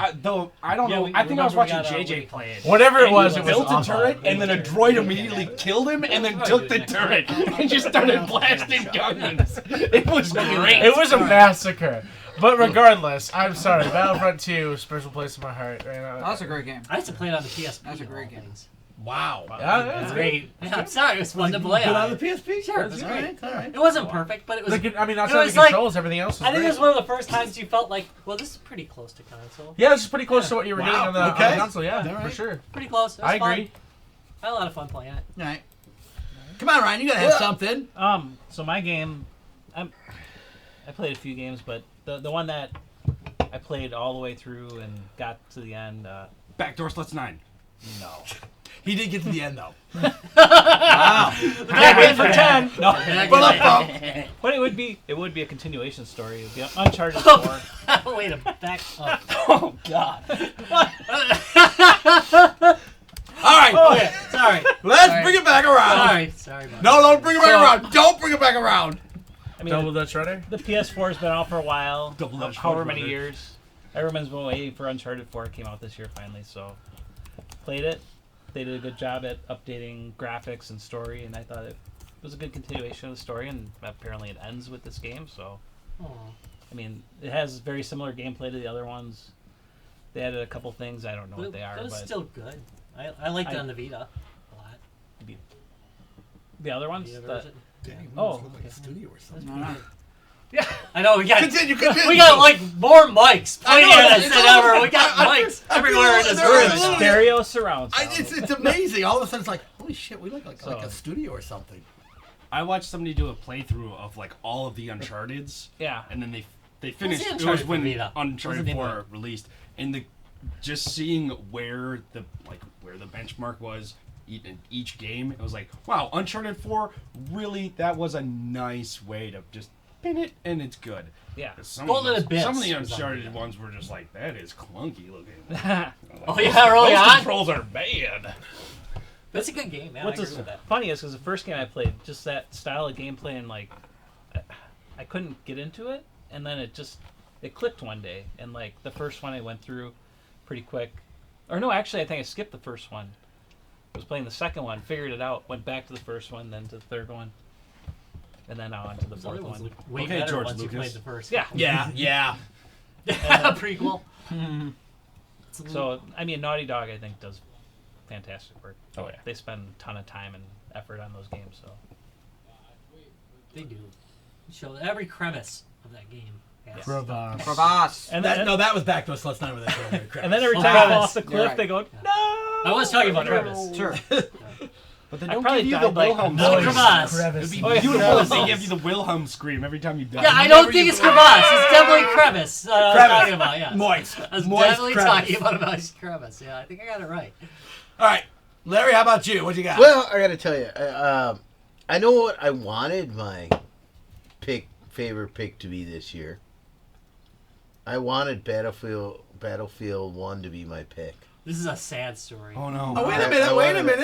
I don't Yeah, know. we- I think I was remember we watching got, JJ what play it. Whatever it And was, he it was built a awful. turret, and then a droid immediately killed him, and then took the turret and just started blasting Gungans. It was great. It was a massacre. But regardless, I'm sorry. Battlefront 2, special place in my heart. Right now. That's a great game. I used to play it on the PSP. That's a of great all game. things. Wow. Yeah, that's Great. Yeah, I'm sorry. It was fun to play Good on. on the PSP? Sure, it was All great. right, all right. It wasn't perfect, but it was. Like, I mean, outside it of was the like- controls, everything else was I think great. it was one of the first times you felt like, well, this is pretty close to console. Yeah, it's pretty close to what you were Wow, getting on the okay. console. Yeah, All for right. sure. Pretty close. It was I fun. agree. I had a lot of fun playing it. All right. Come on, Ryan. You gotta have something. So my game, I played a few games, but the one that I played all the way through and got to the end, Backdoor Sluts 9. no. He did get to the end though. I wait for 10. No. Oh. But it would be a continuation story. It would be Uncharted 4. Wait a back up. Oh God. All right. Okay, sorry. Let's bring it back around. Sorry about No, don't bring it back around. Don't bring it back around. I mean, Double Dutch Rudder? the PS4 has been out for a while. Double Dutch however Rudder. many years. Everyone's been waiting for Uncharted 4. It came out this year finally, so played it. They did a good job at updating graphics and story, and I thought it was a good continuation of the story. And apparently, it ends with this game. So, Aw. I mean, it has very similar gameplay to the other ones. They added a couple things. I don't know But what they are, it was but still good. I liked it on the Vita a lot. the other ones. Vita the- version. Dang, Oh, like okay. a studio or something. No. I know we got Continue. we got like more mics I know, playing at us it's than all- ever. We got I feel- mics I feel everywhere in this there room. is a little- Stereo surround sound. It's amazing. All of a sudden, it's like, holy shit, we look like So- a studio or something. I watched somebody do a playthrough of like all of the Uncharted's, Yeah. and then they finished. the It was Uncharted when for Vita? Uncharted Wasn't it 4 released, and just seeing where the benchmark was in each game, it was like, wow, Uncharted 4 really, that was a nice way to just pin it, and it's good. Yeah. Some Golden of, Abyss some of the was on Uncharted Vita. ones were just like, that is clunky looking. Oh yeah, early Those on. controls are bad. That's a good game, man. What's I agree with that. funny is because the first game I played, just that style of gameplay, and like, I couldn't get into it, and then it clicked one day, and like the first one I went through pretty quick, or no, actually I think I skipped the first one. I was playing the second one, figured it out, went back to the first one, then to the third one, and then now on to the Those other fourth ones one. look way Okay, better George once you Lucas. played the first. Yeah. Yeah. Prequel. So I mean, Naughty Dog I think does fantastic work. Oh, yeah. They spend a ton of time and effort on those games. So They do. Show every premise of that game. Yes. Probas. and That, then, no, that was back to us last night with that show. and then every Oh, time I fall Travis. off the You're cliff, right. they go, Yeah. no. I was talking about Travis. Sure. But they I don't probably give you the died like Wilhelm No, scream. Crevasse. It'd be Oh, yeah, beautiful if they Crevasse. give you the Wilhelm scream every time you die. Yeah, I don't think it's crevasse. It's definitely crevice. I was Crevice. talking about, yeah. Moist. I was Moist definitely crevice. talking about moist crevice. Yeah, I think I got it right. All right. Larry, how about you? What you got? Well, I gotta tell you, I know what I wanted my favorite pick to be this year. I wanted Battlefield 1 to be my pick. This is a sad story. Oh no. Oh, wait I- a minute, I wait a wanted-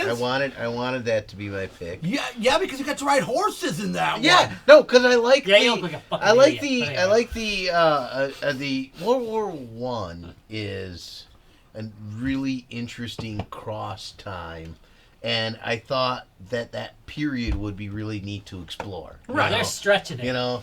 minute. I wanted that to be my pick. Yeah, because you got to ride horses in that Yeah, one. no, because I like Yeah, the, you look like a fucking I like idiot, but I like the World War One is a really interesting cross time, and I thought that period would be really neat to explore. you Right, they're know? stretching it. You know,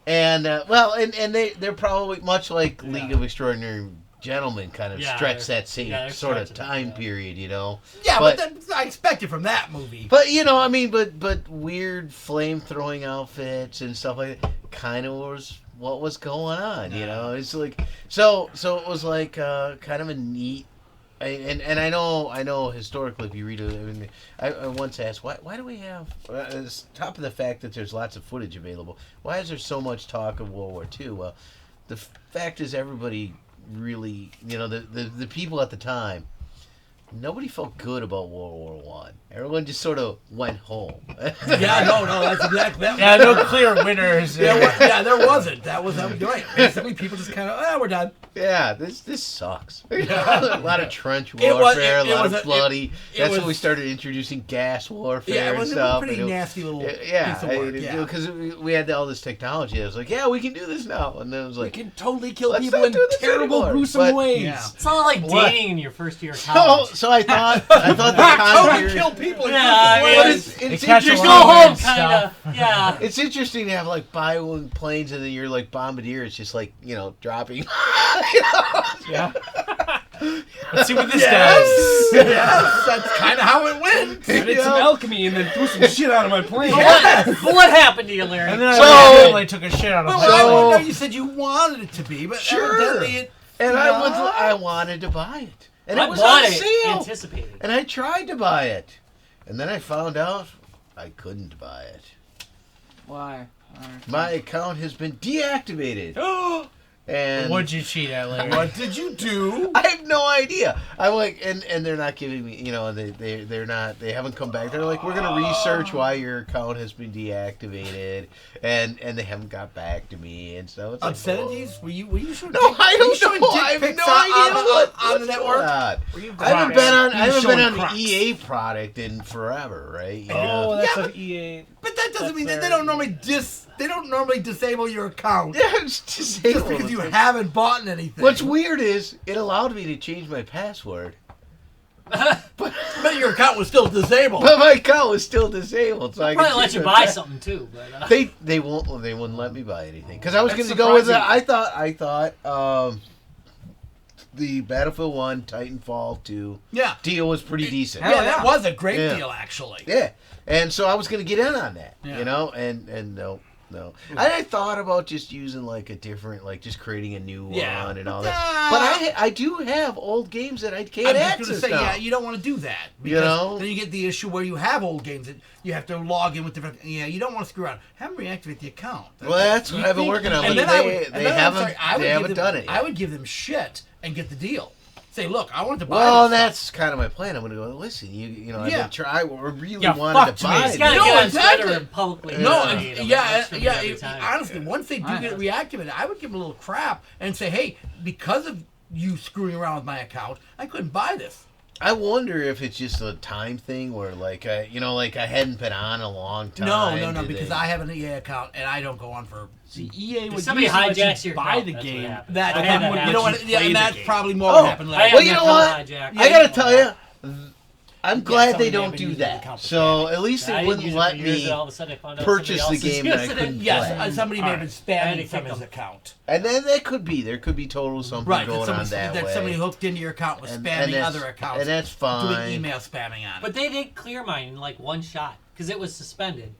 and they're probably much like League of Extraordinary gentlemen kind of Yeah, stretch they're- that same yeah, they're sort of stretching it, time yeah. period, you know. Yeah, But- but I expect it from that movie. But you know, I mean, but weird flame throwing outfits and stuff like that kind of was what was going on. You know, it's like so it was like kind of a neat. And I know historically if you read it, I mean, I once asked why do we have top of the fact that there's lots of footage available, why is there so much talk of World War II? Well, the fact is everybody really, you know, the people at the time, nobody felt good about World War One. Everyone just sort of went home. Yeah, no, that's exactly that. Yeah, no clear winners. Yeah, there wasn't. That was right. Basically, people just kind of, we're done. Yeah, this sucks. A lot of trench It was- warfare, it a lot was of a- bloody. it That's was- when we started introducing gas warfare Yeah, it was and a stuff. pretty and nasty little yeah, piece of work. Yeah. because we had all this technology. I was like, yeah, we can do this now, and then it was We like, can totally kill Let's people not in do this terrible, anymore. gruesome But- ways. Yeah. It's not like What? dating in your first year of so college. so I thought the time Totally period. kill people in Yeah, gruesome I mean, But ways. it's They catch a Just interesting. go lot of home, weird kind of. Yeah. It's interesting to have like bi-wing planes and then you're like bombardier. It's just like, you know, dropping. Yeah. Let's see what this Yes, does. yes, that's kind of how it went. I did some alchemy and then threw some shit out of my plane. But what happened to you, Larry? And then So- I accidentally took a shit out of Well, my I So- know you said you wanted it to be, but Sure. evidently it. And Yeah. I wanted to buy it. And I it was bought on it sale. anticipating. And I tried to buy it. And then I found out I couldn't buy it. Why? My account has been deactivated. And What'd you cheat at, Larry? What did you do? I have no idea. I'm like, and they're not giving me, you know, they're not, they haven't come back. They're like, we're gonna research why your account has been deactivated, and they haven't got back to me, and so it's like, Obscenities? Were you showing? no, dick- I were you showing don't know. dick I have pics no idea on what's the network. going on. Were you I haven't been on. I haven't been on Crocs. the EA product in forever, right? You Oh, know? that's Yeah, an EA. But that doesn't mean that That's they don't normally disable your account Yeah, it's just just because you haven't bought anything. What's weird is it allowed me to change my password, But your account was still disabled. but my account was still disabled. So I could Probably let change you my buy pass- something too, but They wouldn't let me buy anything because I was That's going to go with surprising. that. I thought the Battlefield 1, Titanfall 2 Yeah. deal was pretty decent. Yeah, that was a great Yeah. deal, actually. Yeah, and so I was going to get in on that, Yeah. you know, and no. I thought about just using like a different, like just creating a new Yeah. one and all But, that. But I do have old games that I can't I'm just access going to say, now. yeah, you don't want to do that. You Because know? then you get the issue where you have old games that you have to log in with different. Yeah, you don't want to screw around. Have them reactivate the account. Well, that's what You I've been think- working on. and But then I they would- and they then I'm haven't sorry, I would they give haven't them- done it yet. I would give them shit and get the deal. Say, look, I wanted to buy Well, this that's kind of my plan. I'm going to go. Listen, you know, Yeah. I really Yeah, wanted fuck to me. buy He's you it. gotta No, get on exactly. Twitter and publicly No, humiliate them. yeah, That's for me every yeah. time. Honestly, once they do I get have. reactivated, I would give them a little crap and say, hey, because of you screwing around with my account, I couldn't buy this. I wonder if it's just a time thing where, like, I hadn't been on a long time. No, Did because they- I have an EA account and I don't go on for. See, EA If would somebody usually let hijacks you your buy account, the that's what game. happened. That I had that you know happen. what? actually Yeah, play and the that's game. probably more Oh, what happened. I Last. had Well, my you know account what? hijacked. I gotta tell you, I'm glad somebody they may have don't been do using the that. account for So spamming. at least I they didn't wouldn't use it let for years, me and all of a sudden I found out purchase somebody the else is game that I using it. couldn't Yes, play. somebody may have been I had to spamming from kick his them. account. And then there could be total something Right, going on that way. somebody hooked into your account was And spamming that's- other accounts. and that's fine. Doing email spamming on it. But they did clear mine in like one shot because it was suspended.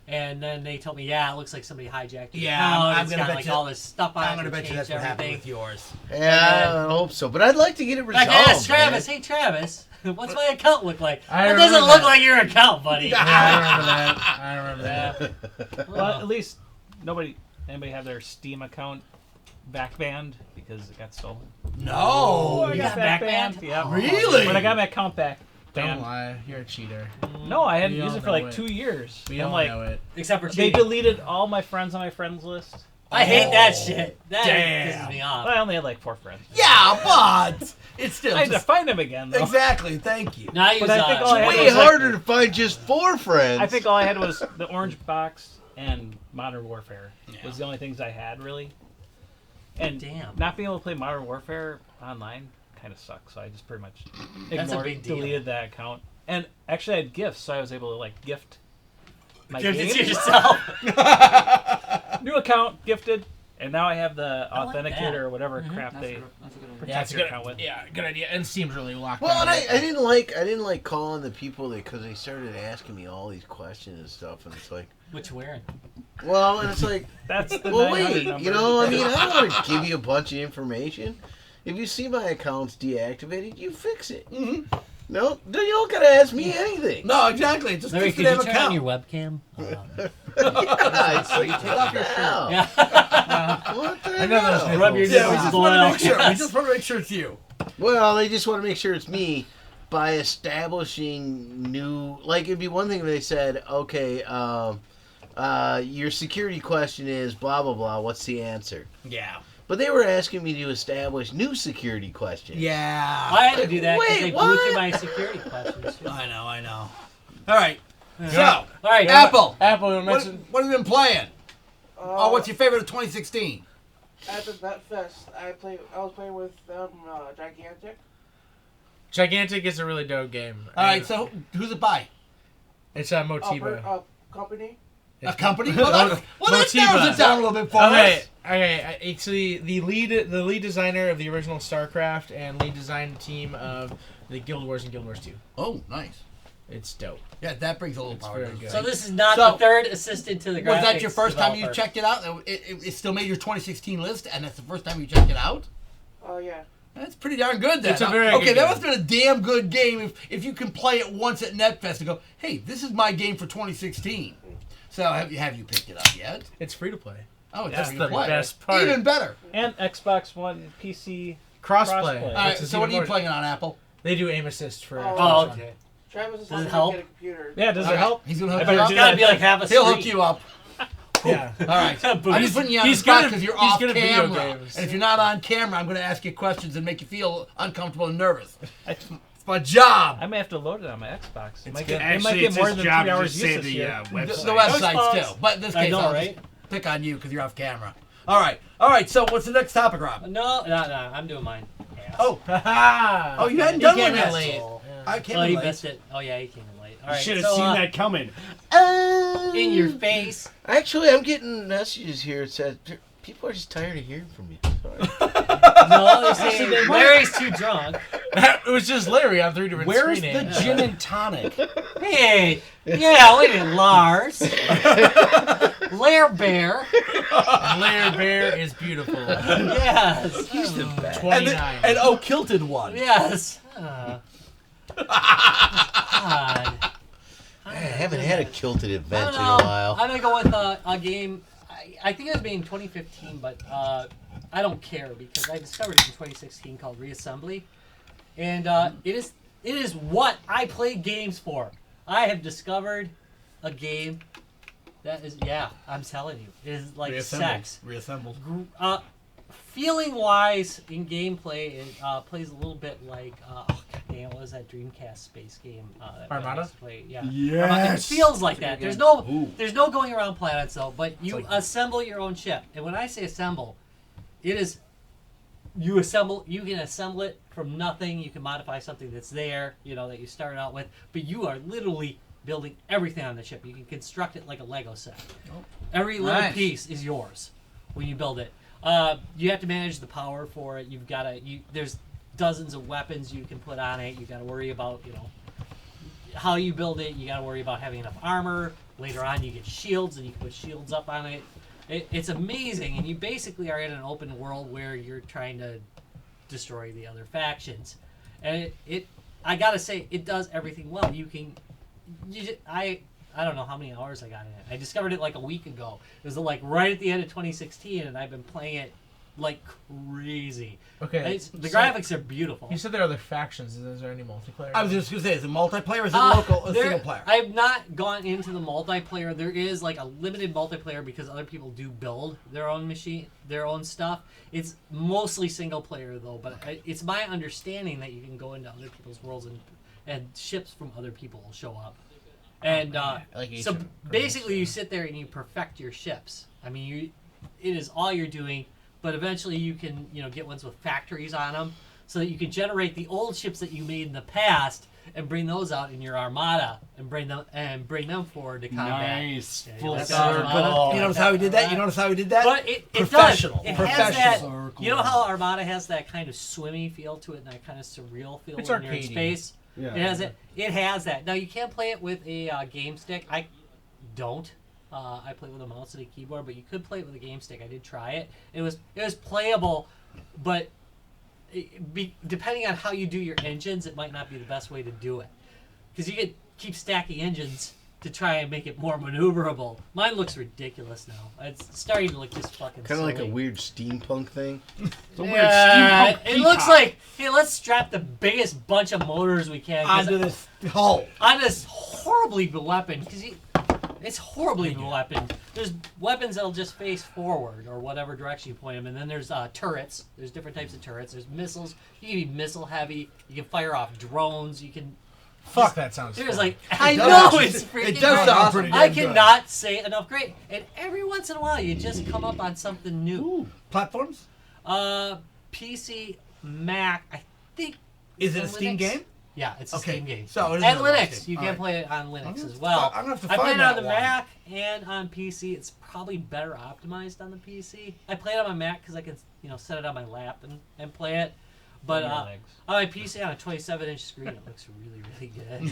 And then they told me, yeah, it looks like somebody hijacked your Yeah, account. I'm It's gonna got bet like you- all this stuff on it. I'm going to bet you that's what happened with everything. yours. Yeah, I hope so. But I'd like to get it I resolved. asked Travis, man. hey Travis, what's my account look like? I It remember doesn't look that. like your account, buddy. I remember that. Well, at least anybody have their Steam account backbanned because it got stolen. No. You got backbanned? Yeah. Really? When I got my account back, Don't banned. lie, you're a cheater. No, I hadn't We used all it for know like it. 2 years. We I'm all like, know it. Except for they cheating. deleted all my friends on my friends list. I hate that shit. That Damn. pisses me off. I only had like 4 friends. Yeah, but it's still I had to just, find them again, though. exactly. Thank you. Now I use But I think all I had Way was, like, harder to find just 4 friends. I think all I had was the Orange Box and Modern Warfare. Yeah. Was the only things I had, really. And Damn. not being able to play Modern Warfare online kind of sucks, so I just pretty much That's a ignored, big deal. deleted that account. And actually I had gifts, so I was able to like gift my Give it to game. yourself. New account, gifted, And now I have the I like authenticator that. or whatever Mhm. crap That's they a good idea. protect Yeah, it's a your good. account with. Yeah, good idea. And Steam's really locked. Well, down. and I didn't like calling the people because they started asking me all these questions and stuff, and it's like, What you wearing? well, and it's like, That's the well, 900 wait, number. you know, I mean, I don't want to give you a bunch of information. If you see my account's deactivated, you fix it. Mm-hmm. No, you don't gotta ask me anything. No, exactly. Just Larry, fix could the you damn turn on account. your webcam? Yeah, it's like, Take off your shirt. hell. Yeah. What the I know those hell? Rub your Yeah, we nose just oil. want to make sure. We Yes. just want to make sure it's you. Well, they just want to make sure it's me by establishing new. Like, it'd be one thing if they said, okay, your security question is blah blah blah. What's the answer? Yeah. But they were asking me to establish new security questions. Yeah. I had to do that because Wait, they blew what? through my security questions. too. I know. All right. So, All right, Apple. Apple What, mentioned. what have you been playing? Oh, what's your favorite of 2016? At the Nut Fest, I was playing with Gigantic. Gigantic is a really dope game. All right. So, who's it by? It's Motiba. Company. A company? Well, that Motiba. narrows it down a little bit for Okay, us. okay. Actually, the lead designer of the original StarCraft and lead design team of the Guild Wars and Guild Wars 2. Oh, nice. It's dope. Yeah, that brings a little It's power. very to it. good. So this is not So, the third assistant to the graphics Was that your first time you developer. checked it out? It still made your 2016 list, and that's the first time you checked it out? Oh yeah. That's pretty darn good then. It's a very okay, good that game. must have been a damn good game if you can play it once at NetFest and go, hey, this is my game for 2016. So have you picked it up yet? It's free to play. Oh, it's That's free the to play. best part. Even better. And Xbox One, PC. Crossplay. Crossplay. All right, Which is so what are even you more- playing on Apple? They do aim assist for. Oh, Oh, Xbox One. okay. Travis is Does it helping help? me get a computer. Yeah, does All it right, help? He's gonna I hook better you up. do It's got to be like half a He'll street. hook you up. Yeah. All right. I'm just putting you on the He's spot good at- because you're he's off good at video camera. games. And if you're not on camera, I'm going to ask you questions and make you feel uncomfortable and nervous. I, It's my job. I may have to load it on my Xbox. It might good. get, it might get more than 3 hours say use this the year. The website. websites Xbox. too. But in this I case, know, I'll right? just pick on you because you're off camera. All right. So what's the next topic, Rob? No, I'm doing mine. Yeah. Oh, Oh, you hadn't He done came one in yet. late. Oh, I came oh, in you late. missed it. Oh yeah, he came in late. All You right, should have so, seen that coming. in your face. Actually, I'm getting messages here that says people are just tired of hearing from you. Sorry. No, they're saying Larry's too drunk. It was just Larry on 3 different Where's screen the names. gin and tonic? Hey, yeah, wait a minute, Lars. Lair Bear. And Larry Bear is beautiful. Yes. He's the best. 29. And oh, kilted one. Yes. God. I haven't had a kilted I event don't in know. a while. I'm gonna go with a game. I think it was made in 2015, but I don't care because I discovered it in 2016 called Reassembly, and it is what I play games for. I have discovered a game that is I'm telling you, it is like sex. Reassembled. Feeling wise in gameplay, it plays a little bit like what was that Dreamcast space game? That Armada? I used to play? Yeah. Yes. It feels like that. Pretty There's no going around planets though, but you assemble your own ship. And when I say assemble, it is you can assemble it from nothing. You can modify something that's there, that you started out with, but you are literally building everything on the ship. You can construct it like a Lego set. Every little Nice. piece is yours when you build it. You have to manage the power for it. There's dozens of weapons you can put on it. You got to worry about, how you build it. You got to worry about having enough armor. Later on, you get shields, and you can put shields up on it. It's amazing, and you basically are in an open world where you're trying to destroy the other factions. And I gotta say, it does everything well. I don't know how many hours I got in it. I discovered it like a week ago. It was like right at the end of 2016, and I've been playing it like crazy. Okay. The so graphics are beautiful. You said there are other factions. Is there any multiplayer? I was just going to say, is it multiplayer or is it local or there- single player? I've not gone into the multiplayer. There is like a limited multiplayer because other people do build their own stuff. It's mostly single player though, but it's my understanding that you can go into other people's worlds and ships from other people will show up. And Like so Ancient basically you Greece. sit there and you perfect your ships. I mean, it is all you're doing, but eventually you can, get ones with factories on them. so that you can generate the old ships that you made in the past and bring those out in your armada and bring them forward to combat. Nice. Yeah, you Full like that circle. Armada? You notice how he did that? You notice how he did that? But it Professional. does. It Professional. has that. You know how Armada has that kind of swimmy feel to it and that kind of surreal feel It's when you're in arcadey. space? Yeah. It has it. It has that. Now you can't play it with a game stick. I don't. I play with a mouse and a keyboard, but you could play it with a game stick. I did try it. It was playable, but depending on how you do your engines, it might not be the best way to do it. Because you could keep stacking engines to try and make it more maneuverable. Mine looks ridiculous now. It's starting to look just fucking Kind of like a silly. weird steampunk thing. It's a weird Yeah, steampunk it looks peacock. like, hey, let's strap the biggest bunch of motors we can 'cause Onto this hull. on this horribly built weapon, because it's horribly built weapon. There's weapons that'll just face forward or whatever direction you point them, and then there's turrets. There's different types of turrets. There's missiles. You can be missile heavy. You can fire off drones. You can. Fuck, that sounds There's fun. like I does know actually- it's freaking. it does great. sound pretty I damn good. cannot say enough great. And every once in a while, you just come up on something new. Ooh. Platforms? PC, Mac. I think. Is it a on Steam Linux. game? Yeah, it's a Okay, Steam game. so it is and on Linux, Steam. you can Alright. play it on Linux I'm as gonna well. I'm gonna have to I find played it that on the one. Mac and on PC. It's probably better optimized on the PC. I play it on my Mac because I can, set it on my lap and play it. But Your on legs. my PC on a 27-inch screen, it looks really, really good.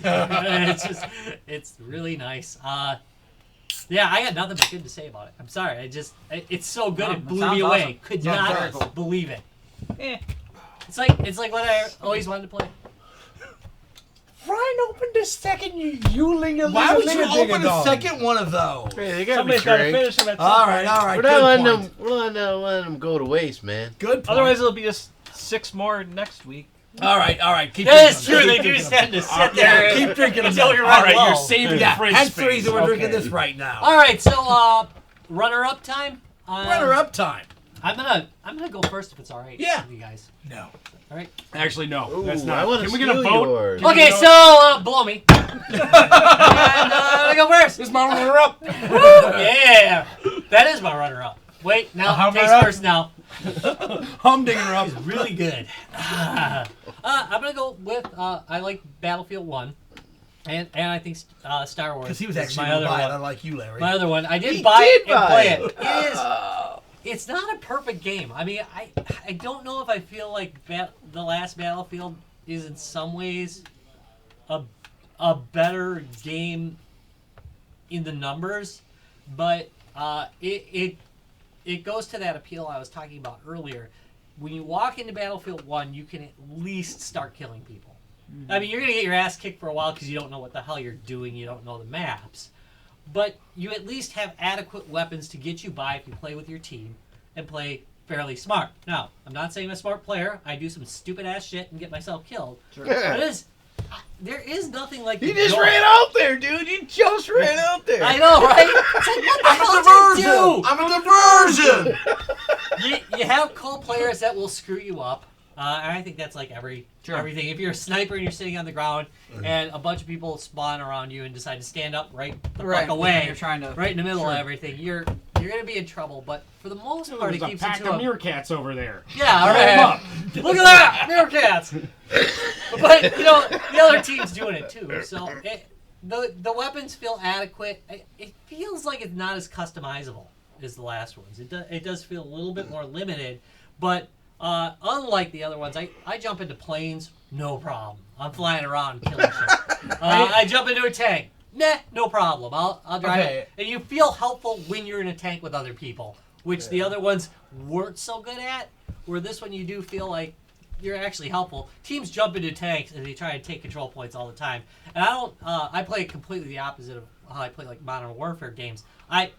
it's really nice. Yeah, I got nothing but good to say about it. I'm sorry, it's so good. No, It it blew sounds me away. awesome. Could Sounds very not cool. believe it. Eh. It's like what I always wanted to play. Ryan opened a second Yuling. Why would you open a second one of those? Hey, they gotta Somebody's be got to crank. finish them at some All point. right, all right. We're Good not letting point. them. We're not letting them go to waste, man. Good point. Otherwise, it'll be just 6 more next week. all right. Keep That is drinking true. them. They Keep do drinking tend to them. sit there. Keep drinking them. until you're All right right, low. you're saving Yeah, fridge hence space. the reason we're drinking Okay. this right now. All right, so runner-up time. Runner-up time. I'm gonna go first if it's all right. Yeah. with you guys. No. All right. Actually, no. Ooh, That's I not. wanna Can we get a steal vote? yours. Can we Okay, get a- so blow me. And I go first. This is my runner-up. Yeah, that is my runner-up. Wait, now How taste runner-up? first now. Humdinger up. Really good. I'm gonna go with I like Battlefield 1, and I think Star Wars. Because he was is actually my going to other buy it, one. unlike you, Larry. My other one. I did He buy did it and buy play it. it. It's not a perfect game. I mean, I don't know if I feel like the last Battlefield is in some ways a better game in the numbers, but it goes to that appeal I was talking about earlier. When you walk into Battlefield 1, you can at least start killing people. I mean, you're going to get your ass kicked for a while because you don't know what the hell you're doing. You don't know the maps. But you at least have adequate weapons to get you by if you play with your team and play fairly smart. Now, I'm not saying I'm a smart player. I do some stupid-ass shit and get myself killed. But there is nothing like He the just joy. ran out there, dude. He just ran out there. I know, right? It's like, what the hell did you do? I'm a diversion. You have co-players that will screw you up. And I think that's like everything. If you're a sniper and you're sitting on the ground and a bunch of people spawn around you and decide to stand up right the fuck away, You're trying to. right in the middle of everything, you're going to be in trouble. But for the most part, it There's a keeps it pack to of a... meerkats over there. Yeah, all Roll 'em right. up. Look at that! Meerkats! But, the other team's doing it too. So the weapons feel adequate. It feels like it's not as customizable as the last ones. It does feel a little bit more limited. But unlike the other ones, I jump into planes, no problem. I'm flying around killing shit. I jump into a tank. Nah, no problem. I'll drive it. And you feel helpful when you're in a tank with other people, which the other ones weren't so good at. Where this one you do feel like you're actually helpful. Teams jump into tanks and they try to take control points all the time. And I play completely the opposite of how I play like Modern Warfare games. I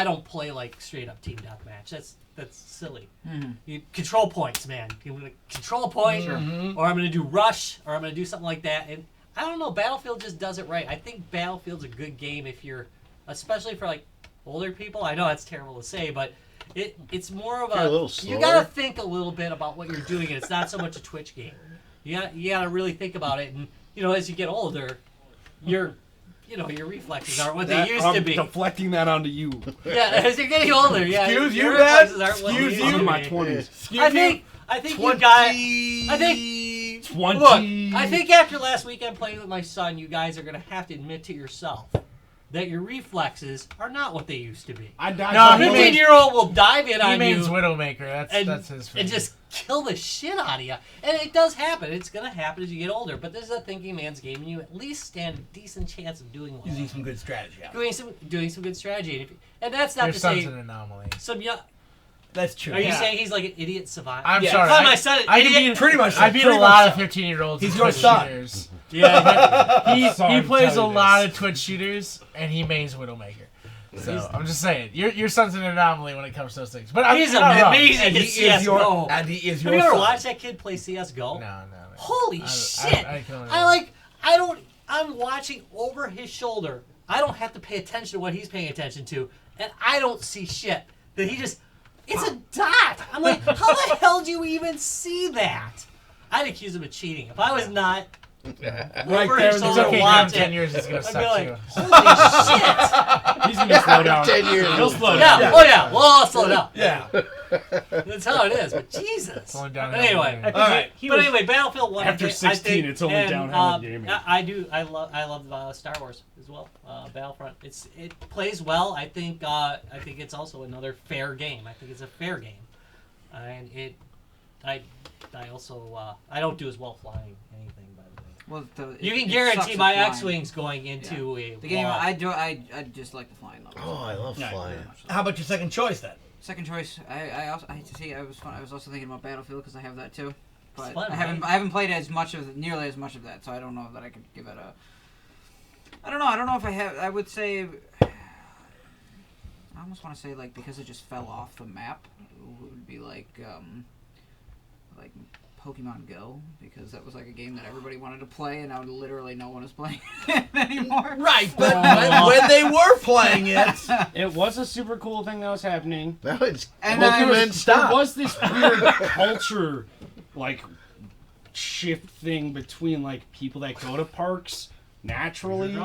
don't play like straight up team deathmatch. That's silly. Mm-hmm. You control points, man. You're gonna control a point, or I'm gonna do rush, or I'm gonna do something like that. And I don't know. Battlefield just does it right. I think Battlefield's a good game if you're, especially for like older people. I know that's terrible to say, but it's more of You're a little you slower. gotta think a little bit about what you're doing, and it's not so much a Twitch game. You gotta really think about it, and as you get older, your reflexes aren't what they used to be. Deflecting that onto you. Yeah, as you're getting older, yeah. Excuse your you, Dad? reflexes aren't what they Excuse used I'm to in my be. 20s. I think I think you guys. I think. 20. Look, I think after last weekend playing with my son, you guys are gonna have to admit to yourself that your reflexes are not what they used to be. I died. No, A 15-year-old will dive in He on means you Widowmaker. That's his. and just kill the shit out of you. And it does happen. It's gonna happen as you get older. But this is a thinking man's game, and you at least stand a decent chance of doing well. Using some good strategy. Yeah. Doing some good strategy, and that's not Your to son's say an anomaly. some young. That's true. Are you Yeah. saying he's like an idiot savant? I'm Yeah. sorry. Call my son an I idiot? can beat, Pretty much so. I beat Pretty a much lot so. of 15-year-olds. He's in your Twitch son. shooters. Yeah. He plays a telling you lot this. of Twitch shooters, and he mains Widowmaker. So I'm just saying, your son's an anomaly when it comes to those things. But He's I'm not wrong. amazing And at he is your. CS:GO. And he is Have your you ever son. watched that kid play CS:GO? No. Holy I shit! can only I'm watching over his shoulder. I don't have to pay attention to what he's paying attention to, and I don't see shit. That he just, it's a dot. I'm like, how the hell do you even see that? I'd accuse him of cheating. If I was not Right over there his in the It's shoulder okay. Give him watching, 10 years. It's gonna I'd be suck like, too. holy shit! He's gonna slow down. 10 years. He'll slow Yeah, down. oh yeah, we'll all slow down. Yeah. That's how it is, but Jesus. Only But downhill anyway, from I there. think All right. he but was, anyway, Battlefield 1. After I 16, think, it's only and, downhill with gaming. I love Star Wars as well. Battlefront. It plays well. I think it's also another fair game. I think it's a fair game, and I also I don't do as well flying anything, by the way. Well, You can it guarantee sucks my with flying. X-wings going into a The game wall. I just like the flying level. Oh, I love flying. How about your second choice then? Second choice, I was also thinking about Battlefield because I have that too, but fun, I haven't played nearly as much of that, so I don't know that I could give it a. I don't know if I have. I would say. I almost want to say like because it just fell off the map, it would be like Pokemon Go, because that was like a game that everybody wanted to play, and now literally no one is playing it anymore. Right, but when they were playing it, It was a super cool thing that was happening. That was And Pokemon then- There stop. was this weird culture, like, shift thing between, like, people that go to parks naturally,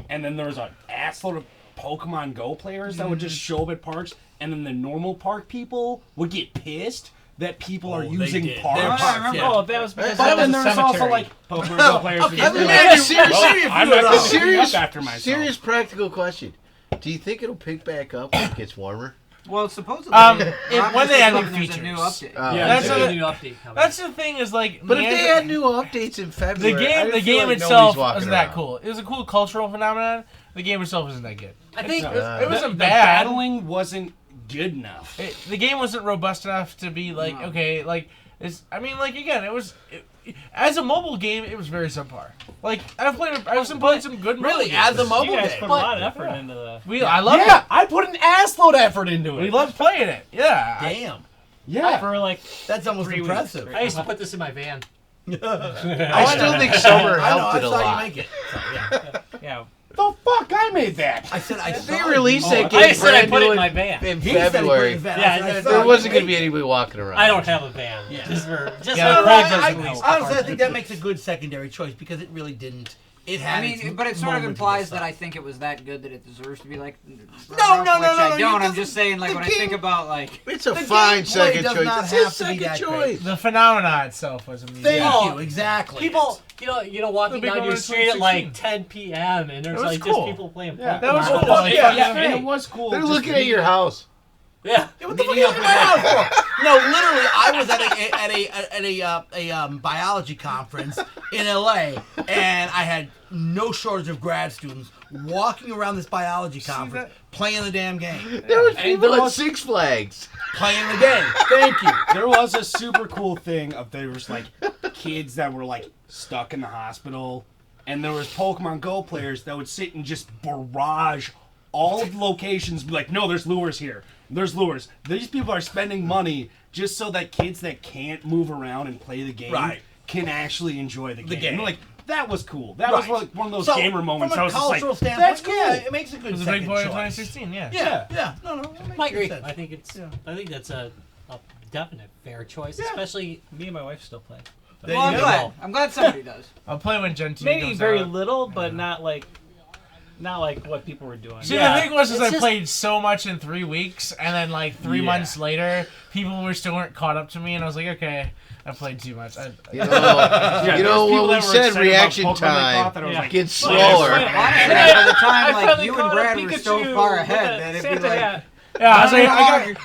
and then there was an assload of Pokemon Go players that would just show up at parks, and then the normal park people would get pissed that people are they using did. parks. Their parks, yeah. oh, that was because But That then was a there's also, cemetery. like, Pokemon Go players who Okay, just let be me like, ask you a "Well, serious I'm not gonna clean up serious, after myself." serious practical question. Do you think it'll pick back up when it gets warmer? Well, supposedly, when they add new there's a new features. update. Yeah, That's There's a- a new update coming. That's the thing is like. But if they Neander- had new updates in the February, I game, didn't the feel game like itself nobody's walking wasn't that around. cool. It was a cool cultural phenomenon. The game itself wasn't that good. I think It The wasn't the bad. battling wasn't good enough. The game wasn't robust enough to be like No. okay, like it's. I mean, like again, it was. As a mobile game, it was very subpar. Like I've played some good mobile really, games. as a mobile you guys game. put a lot of effort into the. I love Yeah, it. I put an assload effort into it. We loved playing it. Yeah. Damn, Yeah. For like that's almost 3 weeks. impressive. I used to put this in my van. I still think summer I know, helped I it a saw lot. you make it. So, yeah. yeah. The fuck, I made that. I said I If saw they you. released that I game said I brand put it new in my van. in He said he put it in February, his van. Yeah, I said, I there saw there you wasn't make going to be anybody walking around. I don't have a van. Yeah. Just for Yeah, for Craig practice. doesn't help. honestly, I think that makes a good secondary choice because it really didn't. It had. I mean, its but it sort of moments implies this that I stuff. think it was that good that it deserves to be like. No, which I you don't. I'm doesn't- just saying, like the when I think game- about like. It's a The fine gameplay second does choice. not It's have his to be second that choice. great. The phenomena itself was amazing. Thank Oh, you. Exactly. People, walking big down one your in street at like 2016. 10 p.m. and there's was like cool. just people playing Yeah. Pokemon. That was Well, cool. Like, yeah, fucking and great. it was cool. They're just looking at your house. Yeah. Yeah, what the fuck are you looking at my house for? No, literally, I was at a biology conference in LA, and I had no shortage of grad students walking around this biology conference playing the damn game. There was And people there at was- Six Flags. Playing the game. Thank you. There was a super cool thing of there was like kids that were like stuck in the hospital, and there was Pokemon Go players that would sit and just barrage all of the locations, be like, no, there's lures here. There's lures. These people are spending money just so that kids that can't move around and play the game Right. can actually enjoy the game. game. And, like, that was cool. That Right. was like one of those So, gamer moments. From I a was just cultural like, standpoint, that's cool. yeah, it makes a good It was a second big boy in choice. 2016. Yeah. Yeah. No, that makes I agree. sense. I think that's a definite fair choice, especially Me and my wife still play. There Well, you I'm go. glad. I'm glad somebody does. I'll play when Gen 2 Maybe goes very out. little, but not like. not like what people were doing. See, Yeah, the thing was, is it's I just- played so much in 3 weeks, and then like 3 months later, people weren't caught up to me, and I was like, okay, I played too much. You know what we said, reaction time gets slower. Honestly, by the time I like finally you and caught a Brad were so Pikachu far with ahead a that it'd Santa be like. hat. Yeah, I was like,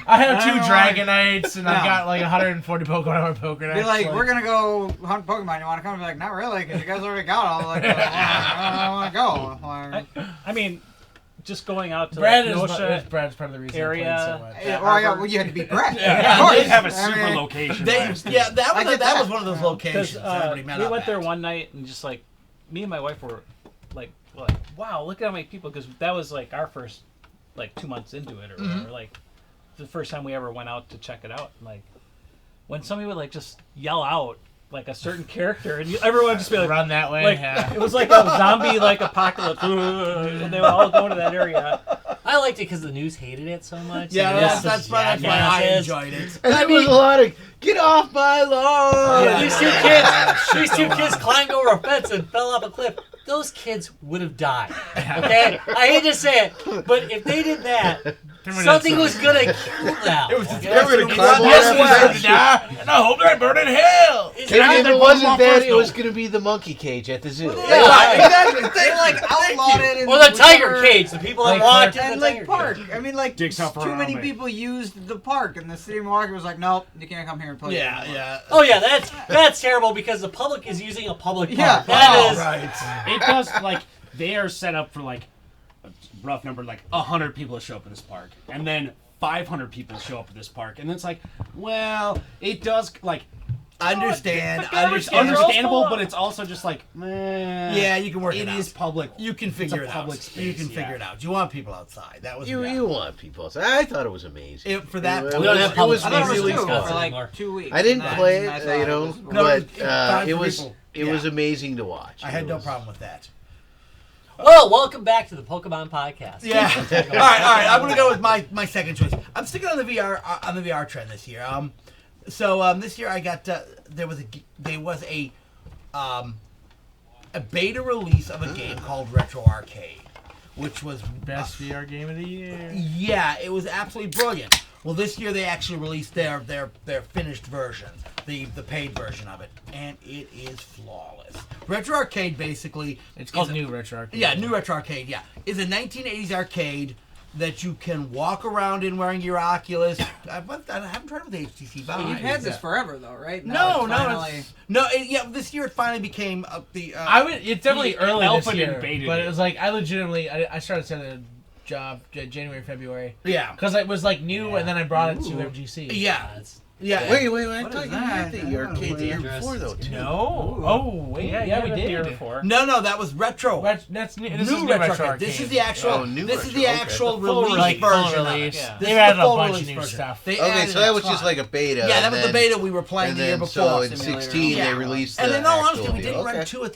I have I 2 don't know. Dragonites, and I've Yeah. got like 140 Pokemon on Pokedex. Be like, we're gonna go hunt Pokemon. You want to come? Be like, not really, because you guys already got all. Like, I don't want to go. Like, I mean, just going out to Brad like, is Nosha Brad's part of the reason area. I played so much. or I got. Well, you had to be Brad. Yeah, of course. They have a I super mean, location. They, last yeah, year. that I was get that that. was one of those locations everybody met we up went there at. one night and just like me and my wife were like wow, look at how many people, because that was like our first like 2 months into it or whatever, like the first time we ever went out to check it out. And, like when somebody would like just yell out like a certain character and everyone would just be like Run that way. like Yeah. it was like a zombie like apocalypse and they would all go to that area. I liked it because the news hated it so much. Yeah, and it was that's such why I jackasses. enjoyed it. And there was a lot of get off my lawn. Yeah, these two kids climbed over a fence and fell off a cliff. Those kids would have died. Okay, I hate to say it, but if they did that, something was gonna kill them. It was just They were gonna climb over Yes, that we fence. And I hope they burn in hell. It's And not- if it wasn't that, it was going to be the monkey cage at the zoo. Yeah, exactly. They like outlawed it. In Or the tiger whichever- cage. The people that Like walked in And the like tiger park. cage. I mean, like Jigsaw for too many Harambe. people used the park, and the city of Milwaukee was like, nope, you can't come here and play. Yeah, anymore. yeah. Oh yeah, that's terrible because the public is using a public park. Yeah. That is. Right. It does like they are set up for like a rough number, like 100 people to show up at this park, and then 500 people show up at this park, and it's like, well, it does like Understand. But garbage Understand. cans are understandable, also- but it's also just like, Yeah, you can work it it out. is public. You can figure a it public out. space, You can yeah. figure it out. You want people outside. That was You want people. I thought it was amazing. For that. It We don't was- have it public was I thought it was really two Wisconsin for like anymore. 2 weeks. I didn't and play then I it, thought you know, was- No, but it's fine it for was people. it was amazing to watch. I had It no was- problem with that. Well, welcome back to the Pokemon Podcast. Yeah. all right. I'm gonna go with my second choice. I'm sticking on the VR trend this year. This year I got there was a beta release of a game called Retro Arcade, which was Best VR game of the year. yeah, it was absolutely brilliant. Well, this year they actually released their finished version, the paid version of it, and it is flawless. Retro Arcade basically It's called is a- New Retro Arcade. Yeah, New Retro Arcade, yeah. Is a 1980s arcade that you can walk around in wearing your Oculus. I haven't tried it with the HTC Vive. You've had this forever though, right? No, Now it's it's finally... This year it finally became the... It's definitely early Alpha this year, didn't beta but it. it was like I legitimately I started setting a job January, February yeah. because it was like new, Yeah. and then I brought it to Ooh. MGC. Yeah. That's- Yeah. Wait, I What thought is you had that? the arcade the year Dangerous. before though too. No. Oh wait, yeah, we we did. before. No, that was Retro. That's new. This New is new Retro Retro Arcade. Arcade. This is the actual. Oh, new this is Retro, the okay. actual The full release like, full version of it. release. Yeah. This They've is added the a full bunch of release new version. stuff. They Okay, added so that was ton. just like a beta. Yeah, that and was the then- beta we were playing And the year then before. so in Simulator. 16 Yeah. they released the And in all actual honesty, we deal. didn't run Okay. 2 at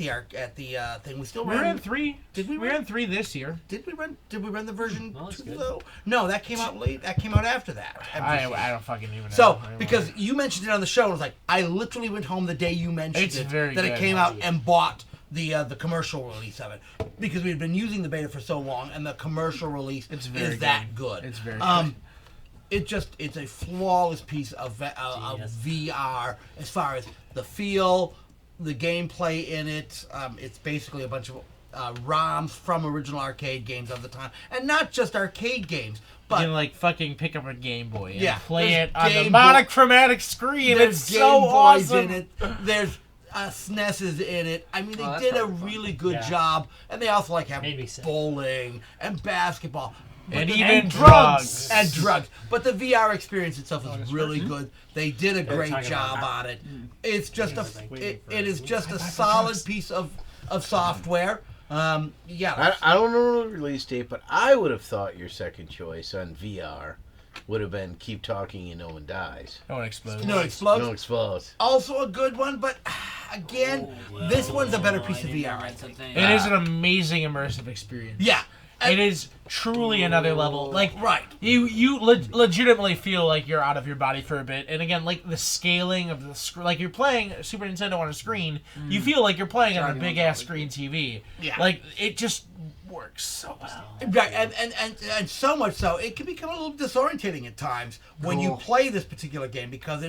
the thing. We still We ran. ran 3. Did we We run? ran 3 this year. Did we run the version Well, that's 2 good. though? No, that came out late. That came out after that. I don't fucking even know. So, anymore. because you mentioned it on the show, and I was like, I literally went home the day you mentioned It's it, very that it good. came out, and bought the commercial release of it, because we had been using the beta for so long, and the commercial release It's very is that good. It's very It's a flawless piece of Genius. VR as far as the feel, the gameplay in it. It's basically a bunch of ROMs from original arcade games of the time, and not just arcade games, you can but like fucking pick up a Game Boy and Yeah, play there's it on the Game monochromatic screen. there's It's Game so Boys awesome. in it. There's SNESes in it. I mean, they Oh, that's did a probably fun. really good Yeah. job, and they also like have Made me sick. bowling and basketball. But And the- even drugs. and drugs. But the VR experience itself is really good. They did a great talking job about on it. It's just it is just a Bye-bye for solid drugs. piece of software. Yeah. I don't know the release date, but I would have thought your second choice on VR would have been Keep Talking and No One Dies. No one explodes. No explodes. No Explodes. Also a good one, but again, this one's a better piece of VR. I think. It is an amazing immersive experience. Yeah. It is truly another level. Like, Right. you legitimately feel like you're out of your body for a bit. And again, like the scaling of the screen, like you're playing Super Nintendo on a screen, you feel like you're playing on a big ass screen TV. Yeah. Like it just works so well. Right, and so much so, it can become a little disorientating at times when you play this particular game because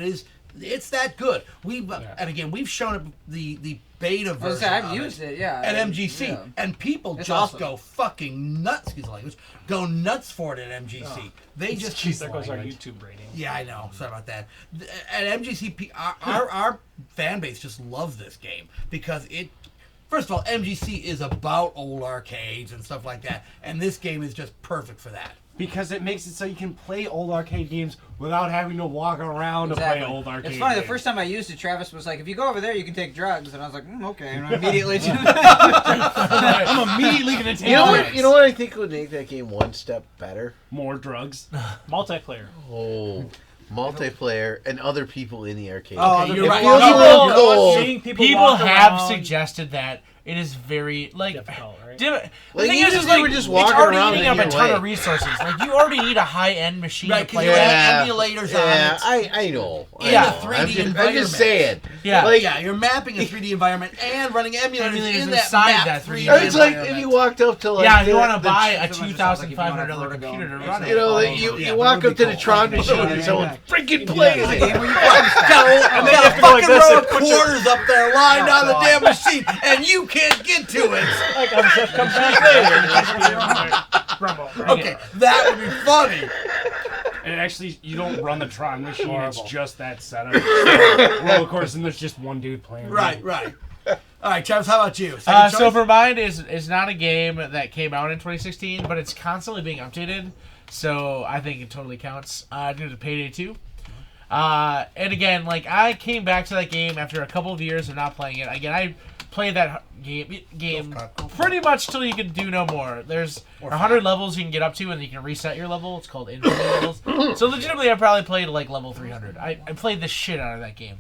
it's that good. And again, we've shown it the beta version. I've used it, yeah. At MGC, yeah. and people It's just awesome. go fucking nuts. Excuse the language. Go nuts for it at MGC. They just keep. There goes our YouTube rating. Yeah, I know. Sorry about that. At MGC, our fan base just loves this game because it. First of all, MGC is about old arcades and stuff like that, and this game is just perfect for that. Because it makes it so you can play old arcade games without having to walk around Exactly. to play old arcade It's funny, games. the first time I used it, Travis was like, if you go over there, you can take drugs. And I was like, okay. And I immediately do that. I'm immediately going to take You know what? drugs. You know what I think would make that game one step better? More drugs. Multiplayer. Oh, multiplayer and other people in the arcade. Oh, Okay, you're it right. feels a People- little cold. Seeing people People walk have around, suggested that it is very like difficult, right? The Like, thing even is if they were it's just walking already around eating in up a your ton way. of resources. Like you already need a high-end machine Right, to 'cause play you with. have emulators Yeah, on it. I know. I Yeah. know. In a 3D I'm just environment. saying. Yeah. Like, Yeah, you're mapping a 3D environment and running emulators Emulators in that inside map that 3D 3D it's like if environment. you walked up to like Yeah, you the- want to the- buy a It's almost just like if you want $2,500 to have computer to vertigo. run it. You know, Yeah, you that walk would up be to the cool. Tron machine Yeah, and yeah, someone's yeah. freaking playing It's a it. game where you punch stuff. And they got have a to go like fucking this row and of put your- quarters up there lined on the damn machine, and you can't get to it. Like, I'm just come back later. Rumble. Okay, that would be funny. And actually, you don't run the Tron machine. Horrible. It's just that setup. Roller course, and there's just one dude playing. Right. All right, Travis, how about you? Second So choice? for mine is not a game that came out in 2016, but it's constantly being updated. So I think it totally counts. Due to Payday 2. And again, like I came back to that game after a couple of years of not playing it. Again, I played that game pretty much till you can do no more. There's 100 levels you can get up to, and you can reset your level. It's called infinite levels. So legitimately, I probably played like level 300. I played the shit out of that game.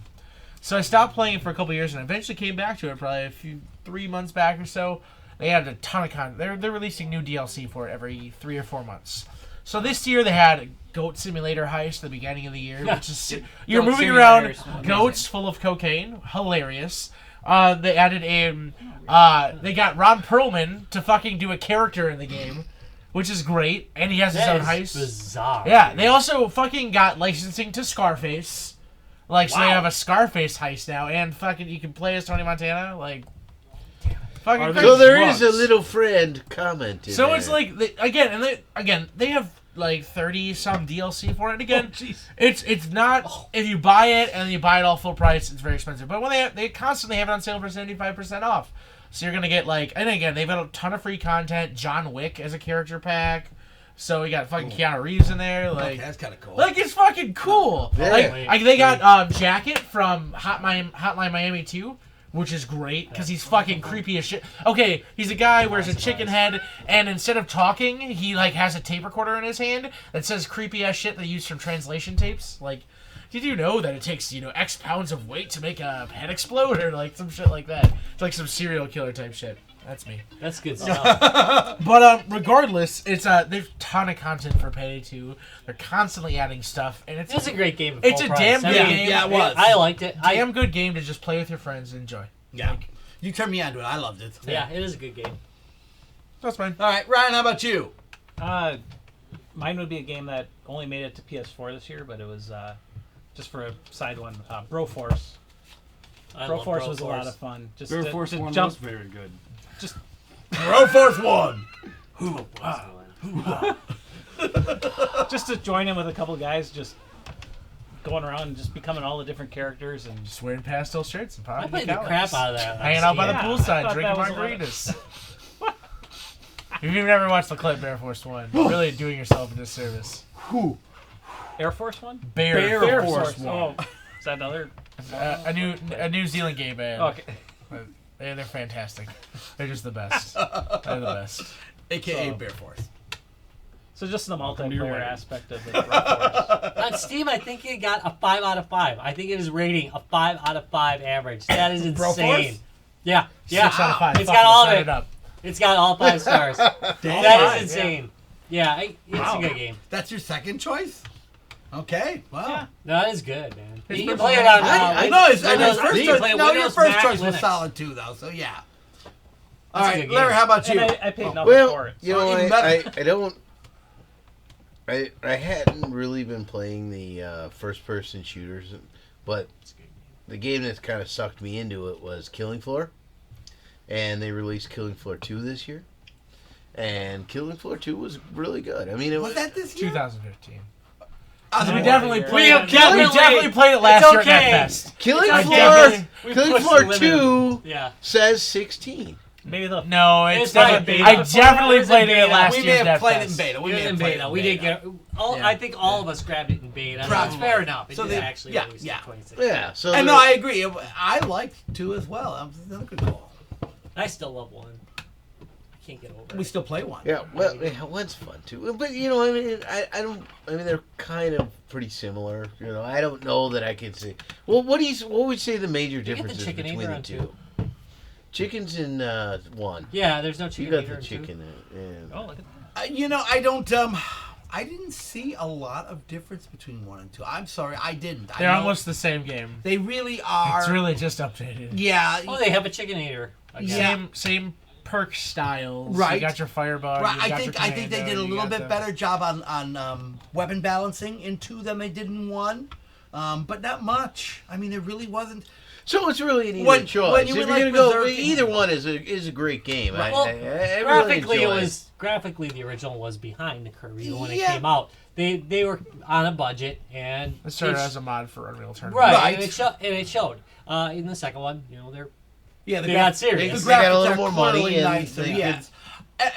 So I stopped playing it for a couple years, and eventually came back to it probably 3 months back or so. They had a ton of content. They're releasing new DLC for it every 3 or 4 months. So this year they had Goat Simulator Heist at the beginning of the year, which is you're Goat moving around Simulator is goats amazing. full of cocaine, hilarious. They added in, they got Ron Perlman to fucking do a character in the game, which is great, and he has his own That is heist. bizarre. Yeah, they also fucking got licensing to Scarface. Like, so they Wow. have a Scarface heist now, and fucking you can play as Tony Montana. Like, fucking Are crazy. So there is a drugs. little friend comment in So there. it's like they have like 30 some DLC for it. Again, it's not if you buy it and you buy it all full price, it's very expensive. But when they constantly have it on sale for 75% off, so you're gonna get like, and again they've got a ton of free content. John Wick as a character pack, so we got fucking Keanu Reeves in there. Like Okay, that's kind of cool. like it's fucking cool. Yeah. Like they got Jacket from Hotline Miami 2. Which is great, because he's fucking creepy as shit. Okay, he's a guy who wears a chicken head, and instead of talking, he, like, has a tape recorder in his hand that says creepy-ass shit they use from translation tapes. Like, did you know that it takes, X pounds of weight to make a head explode? Or, like, some shit like that. It's like some serial killer type shit. That's me. That's good stuff. But, regardless, it's, they've a ton of content for Payday 2. They're constantly adding stuff, and It was a great game. at It's full a price. damn I good mean, game. Yeah, it was. I liked it. damn good game to just play with your friends and enjoy. Yeah. You turned me on to it. I loved it. Yeah, it is a good game. That's fine. All right, Ryan, how about you? Mine would be a game that only made it to PS4 this year, but it was just for a side one. Broforce. I love Broforce was a Broforce. lot of fun. Just Air to, Force to One jump, was very good. Broforce 1. just to join in with a couple guys, just going around and just becoming all the different characters and Just wearing pastel shirts and I popping played the crap out of that. hanging out by the Yeah, I poolside, thought drinking that was a lot of- margaritas. If you've never watched the clip Bear Force One, you're really doing yourself a disservice. Air Force One. Bear Force Force, One. Oh, is that another? a New Zealand gay band. Okay. They're fantastic. They're just the best. They're the best. A.K.A. So- Bear Force. So just the Welcome to your multiplayer wedding. aspect of the Broforce. On Steam, I think it got a 5 out of 5. I think it is rating a 5 out of 5 average. That is insane. Broforce? Yeah, 6 out of 5. It's Fuck, got all let's of add it. up. It's got all 5 stars. That is insane. Yeah, it's a good game. That's your second choice? Okay, wow. No, that is good, man. His You can first play it one- on. I know his Windows- first you can choice. play No, your Windows, first Mac, choice was Linux. solid too, though. So yeah. All That's a right, good Larry, game. how about you? And I paid nothing Well, for it. you know, even I better. don't. I hadn't really been playing the first-person shooters, but the game that kind of sucked me into it was Killing Floor, and they released Killing Floor 2 this year, and Killing Floor 2 was really good. I mean, it Was that this year? 2015. I We was definitely We played. have We definitely- definitely played it last it's year at okay. NetFest. Killing I Floor. definitely- We Killing pushed Floor the limit. 2 Yeah. says 16. Maybe the No, it's It's not definitely. in I beta. definitely It was in played it at beta. last We may year's have played it in NetFest. beta. We It may was have in played it beta. in We did beta. get. Yeah. I think all of us grabbed it in beta. Probably. That's fair enough. It So did they- actually yeah, release yeah. in 2016. Yeah, so And the- no, I agree. I liked 2 as well. That was another good call. I still love 1. I can't get over We it. still play 1. Yeah, well, one's fun too. But you know, I mean, I don't. I mean, they're kind of pretty similar. You know, I don't know that I could say. Well, what would you say the major You get the differences chicken between eater the on 2? Chicken's in 1. Yeah, there's no You chicken got eater the in 2. chicken. In, oh, look at that. You know, I don't. I didn't see a lot of difference between 1 and 2. I'm sorry, I didn't. They're I know almost the same game. They really are. It's really just updated. Yeah. Oh, they have a chicken eater. Again. Same perk styles. Right. You got your firebug. Right, You I got think your I think they commando, did a you little got bit the- better job on weapon balancing in 2 than they did in 1, but not much. I mean, there really wasn't. So it's really an either When- choice. when you If went you're like gonna go, Berserk- either one is a great game. Right. Well, I really graphically, enjoy graphically the original was behind the curve even when it Yeah. came out. They were on a budget and It started it's- as a mod for Unreal Tournament. right, Right. And it showed. In the second one, they're Yeah, They got serious. The They got a graphics little are more money clearly and nicer. they Yeah. could-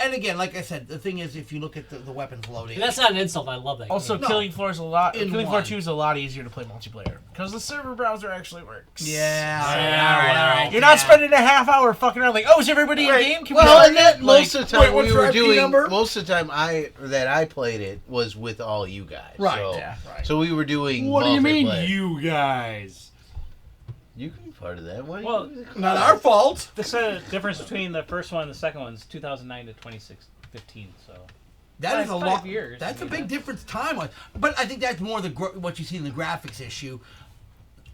And again, like I said, the thing is, if you look at the weapons loading, and that's not an insult. I love that. Also, game. No. Killing Floor is a lot. In Killing Floor one. 2 is a lot easier to play multiplayer because the server browser actually works. yeah, all right. You're not spending a half hour fucking around like, oh, is everybody in game? Can we Well, start and that yet? most Like, of the time wait, what's we your were IP doing. number? Most of the time I played it was with all you guys. Right, So, yeah, right. So we were doing. What do you mean, multiplayer. you guys? You can be part of that. Why Well, not our fault. The difference between the first one and the second one is 2009 to 2015. So That is a 5 lot. years. That's I a mean, big difference time-wise. But I think that's more what you see in the graphics issue.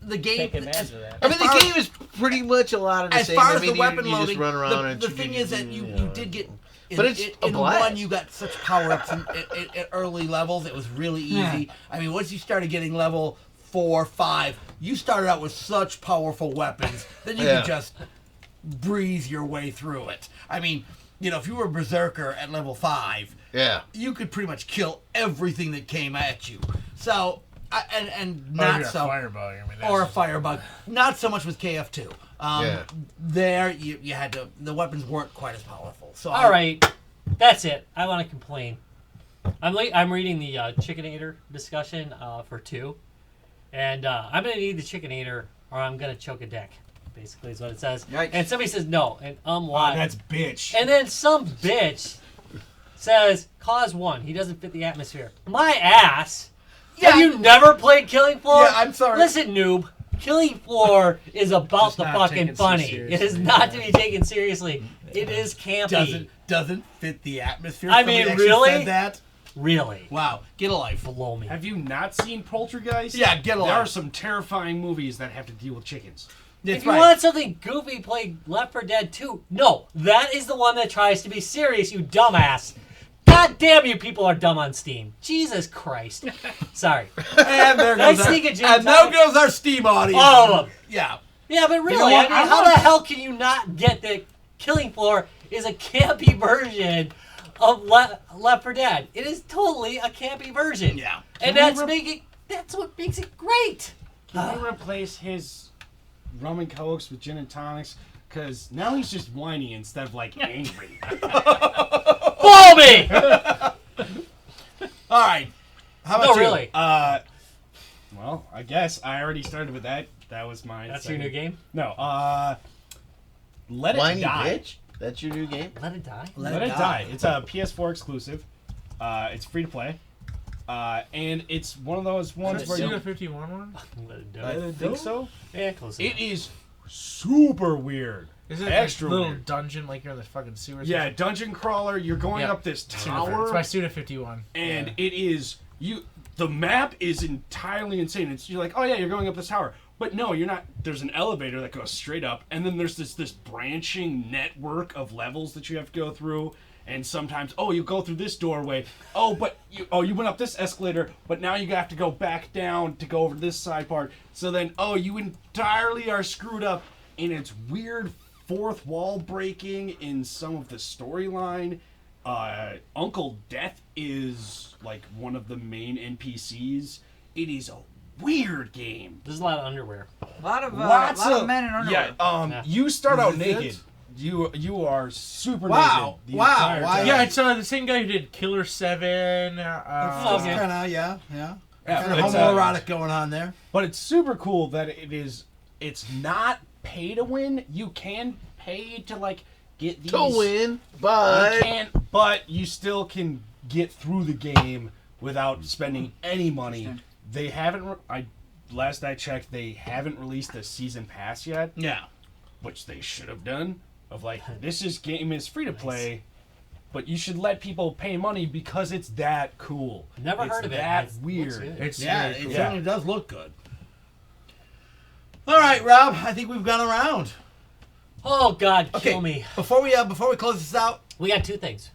The game. Take advantage of that. I mean, as far the as- game is pretty much a lot of the As same. far I as mean, the weapon you loading, just run around and the thing is that you did get. But it's a in blast. 1 you got such power ups at early levels. It was really easy. I mean, once you started getting level 4, 5, you started out with such powerful weapons that you Yeah. could just breeze your way through it. I mean, if you were a berserker at level 5, Yeah. you could pretty much kill everything that came at you. So, and or not you're a so, firebug. I mean, that's or a just- firebug. Not so much with KF2. Yeah. There, you had to. The weapons weren't quite as powerful. So All right, that's it. I want to complain. I'm reading the Chickenator discussion for 2, and I'm gonna need the Chickenator or I'm gonna choke a deck. Basically, is what it says. Yikes. And somebody says no, and why? That's bitch. And then some bitch says cause 1. He doesn't fit the atmosphere. My ass. Yeah. Have you never played Killing Floor? Yeah, I'm sorry. Listen, noob. Killing Floor is about Just the not fucking taken so funny. It seriously. is not to be taken seriously. It is campy. doesn't fit the atmosphere. I Somebody mean, actually really? said that. Really. Wow, get a life. Below me. Have you not seen Poltergeist? Yeah, get a There life. are some terrifying movies that have to deal with chickens. That's If you right. want something goofy, play Left 4 Dead 2. No, that is the one that tries to be serious, you dumbass. God damn you people are dumb on Steam. Jesus Christ. Sorry. And there Nice goes our, sneak a gin and there tonic. goes our Steam audience. All of them. Yeah. Yeah, but really, know what? I mean, I how want- the hell can you not get that Killing Floor is a campy version of Left 4 Dead? It is totally a campy version. Yeah. And that's what makes it great. Can we replace his rum and cokes with gin and tonics? Because now he's just whiny instead of, angry. Blow me! All right. How about No, you? really. Well, I guess I already started with that. That was my That's second. your new game? No, Let It Whiny Die. bitch. That's your new game. Let It Die? Let It Die. It's a PS4 exclusive. It's free to play. And it's one of those ones Is where that you Suda 51 one? Let It I Die. think so. Yeah, close It enough. is super weird. Is it Extra a little weird. dungeon like you're in the fucking sewers? Yeah, dungeon crawler. You're going Yeah. up this It's tower, by Suda 51. and it is the map is entirely insane. You're like, oh yeah, you're going up this tower, but no, you're not. There's an elevator that goes straight up, and then there's this branching network of levels that you have to go through. And sometimes, you go through this doorway. But you went up this escalator, but now you have to go back down to go over to this side part. So then, you entirely are screwed up, and it's weird fourth wall breaking in some of the storyline. Uncle Death is like one of the main NPCs. It is a weird game. There's a lot of underwear. A lot of men in underwear. Yeah. You start out Is this naked. it? You are super Wow. naked. the Wow. entire Why- time. Yeah, it's the same guy who did Killer 7. okay. Kind of, yeah. Yeah, Kind of it's, homoerotic going on there. But it's super cool that it's not pay to win. You can pay to like get these To win, You but can, but you still can get through the game without spending any money. They haven't. Last I checked, they haven't released a season pass yet, Yeah. which they should have done. Of like, this game is free to play, but you should let people pay money because it's that cool. Never It's heard of it. that Looks weird. good. It's Yeah, very it cool. certainly does look good. All right, Rob. I think we've gone around. Oh God, Okay. kill me. Before we close this out, We got two things.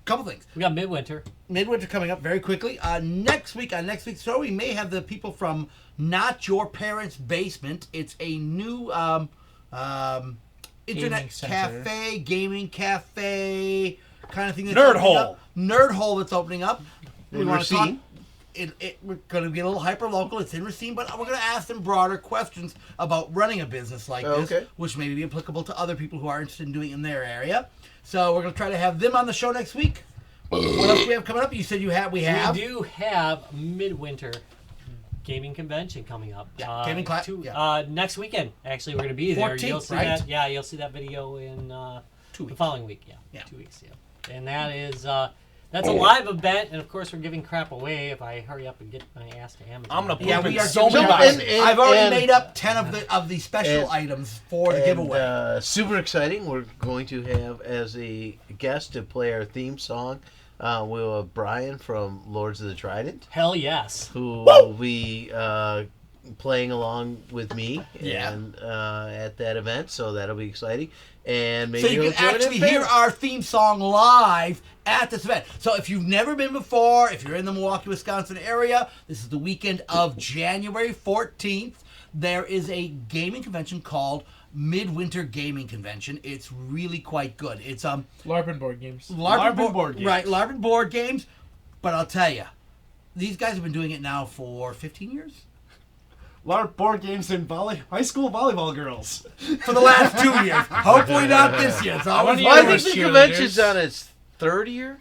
couple things. We got Midwinter. Midwinter coming up very quickly. Next week, on next week's show, we may have the people from Not Your Parents' Basement. It's a new internet center. cafe, gaming cafe kind of thing. That's Nerd opening hole. up. Nerd hole that's opening up. We In want to talk. Racine? We're going to get a little hyper local. It's in Racine, but we're going to ask them broader questions about running a business like this, Okay. which may be applicable to other people who are interested in doing it in their area. So we're going to try to have them on the show next week. What else do we have coming up? You said we have. We do have Midwinter Gaming Convention coming up. Yeah, gaming class. Yeah. Next weekend. Actually, we're going to be there. 14th, You'll see right? that. Yeah, you'll see that video in 2 the weeks. following week. Yeah. 2 weeks. Yeah, and that is that's a live event, and of course we're giving crap away if I hurry up and get my ass to Amazon. I'm gonna Yeah, poop we in are so giving many away. boxes. I've already and- made up 10 of the special and- items for the giveaway. super exciting. We're going to have as a guest to play our theme song. We'll have Brian from Lords of the Trident, Hell yes. who will be playing along with me Yeah. and at that event. So that'll be exciting. And maybe So you you'll can join actually in hear favor. our theme song live at this event. So if you've never been before, if you're in the Milwaukee, Wisconsin area, this is the weekend of January 14th. There is a gaming convention called Midwinter Gaming Convention. It's really quite good. It's LARPing board games. LARPing board games. Right, LARPing board games. But I'll tell you, these guys have been doing it now for 15 years. LARP board games and high school volleyball girls. For the last 2 years. Hopefully not this year. It's always Well, Well, I worse. think the cheerleaders. convention's on its third year.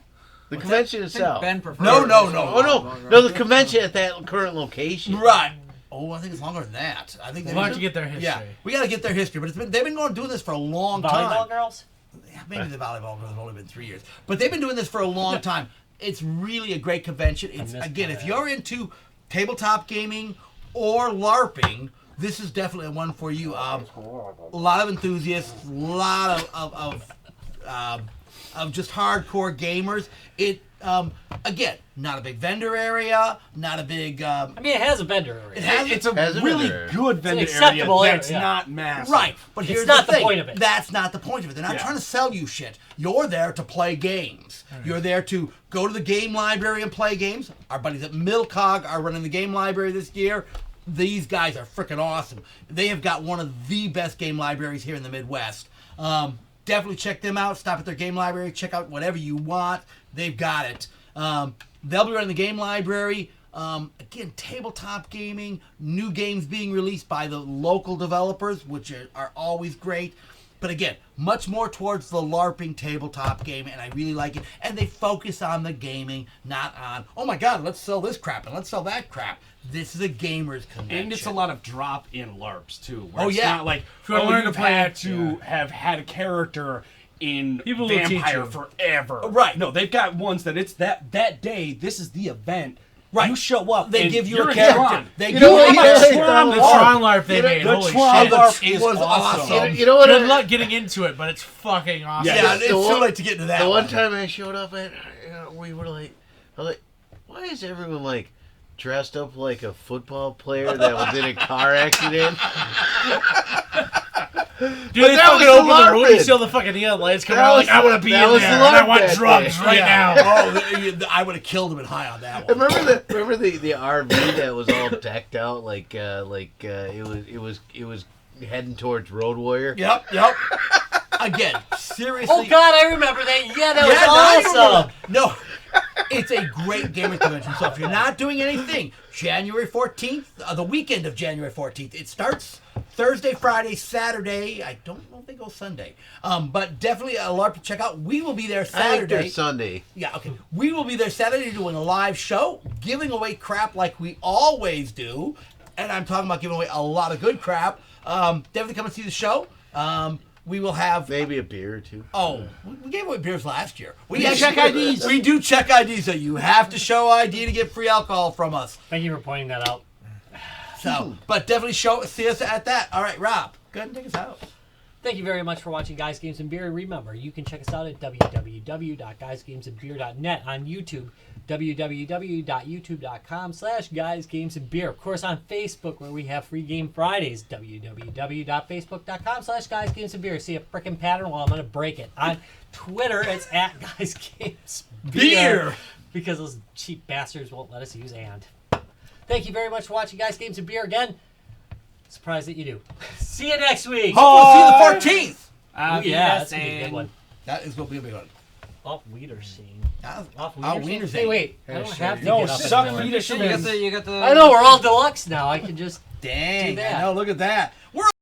The convention I think itself. Ben prefers No. Oh no, the convention at that current location. Right. Oh, I think it's longer than that. I think We'll have to get their history. Yeah, we got to get their history, but they've been doing this for a long Volleyball time. girls. Yeah, maybe the volleyball girls have only been 3 years, but they've been doing this for a long time. It's really a great convention. It's missed again, that. if you're into tabletop gaming or LARPing, this is definitely one for you. A lot of enthusiasts, a lot of just hardcore gamers. It again, not a big vendor area, not a big. I mean, it has a vendor area. It has It's a Has a really vendor. good vendor area acceptable area, that's yeah. not massive. Right, but It's here's not the the thing. point of it. That's not the point of it. They're not Yeah. trying to sell you shit. You're there to play games. You're there to go to the game library and play games. Our buddies at Milcog are running the game library this year. These guys are freaking awesome. They have got one of the best game libraries here in the Midwest. Definitely check them out. Stop at their game library. Check out whatever you want. They've got it. They'll be running the game library. Again, tabletop gaming, new games being released by the local developers, which are always great. But again, much more towards the LARPing tabletop game, and I really like it. And they focus on the gaming, not on, oh my god, let's sell this crap and let's sell that crap. This is a gamers convention. And it's a lot of drop-in LARPs too. Where Oh, it's yeah. not like If you wanna learn to you've play had it, to have had a character in People will teach Vampire you. forever. Right. No, they've got ones that it's that day. This is the event. Right. You show up. They and give you you're a in character. Tron. They You give know you what? a You know character. what? The Tron LARP they made. The Holy Tron shit. LARP is was awesome. You know what? Good luck getting into it, but it's fucking awesome. Yeah. Yeah, it's The too one- late to get into that. The one time I showed up, and we were like, I was like, why is everyone like dressed up like a football player that was in a car accident? Dude, But they that fucking was open the the room, LARPing. you see all the fucking neon lights come That out, was like, I want to be that in was there, the and I LARP want that drugs day. right Yeah. now. Oh, I would have killed him and high on that one. Remember the RV that was all decked out like it was heading towards Road Warrior. Yep. Again, seriously. Oh God, I remember that. Yeah, that Yeah, was now I awesome. remember. No, it's a great gaming convention. So if you're not doing anything, January 14th, the weekend of January 14th, it starts Thursday, Friday, Saturday. I don't know if they go Sunday, but definitely a LARP to check out. We will be there I think Saturday. they're Sunday. Yeah, okay. We will be there Saturday doing a live show, giving away crap like we always do. And I'm talking about giving away a lot of good crap. Definitely come and see the show. We will have... Maybe a beer or two. Oh, we gave away beers last year. We check IDs. We do check IDs, so you have to show ID to get free alcohol from us. Thank you for pointing that out. So, but definitely see us at that. All right, Rob, go ahead and take us out. Thank you very much for watching Guys, Games, and Beer. Remember, you can check us out at www.guysgamesandbeer.net, on YouTube, www.youtube.com/guysgamesandbeer. Of course, on Facebook, where we have free game Fridays, www.facebook.com/guysgamesandbeer. See a frickin' pattern? Well, I'm going to break it. On Twitter, it's at guysgamesbeer, because those cheap bastards won't let us use and. Thank you very much for watching Guys, Games, and Beer again. Surprised that you do. See you next week. We'll see you the 14th. Oh, yeah, that's going to be a good one. That is going to be a big one. Off Wiener scene. Off Off Wiener Wiener scene. Hey, wait. I Hey, don't shit. have to No, get up suck anymore. Peterson. You got the. I know, we're all deluxe now. I can just... Dang, Do that. I know, look at that. We're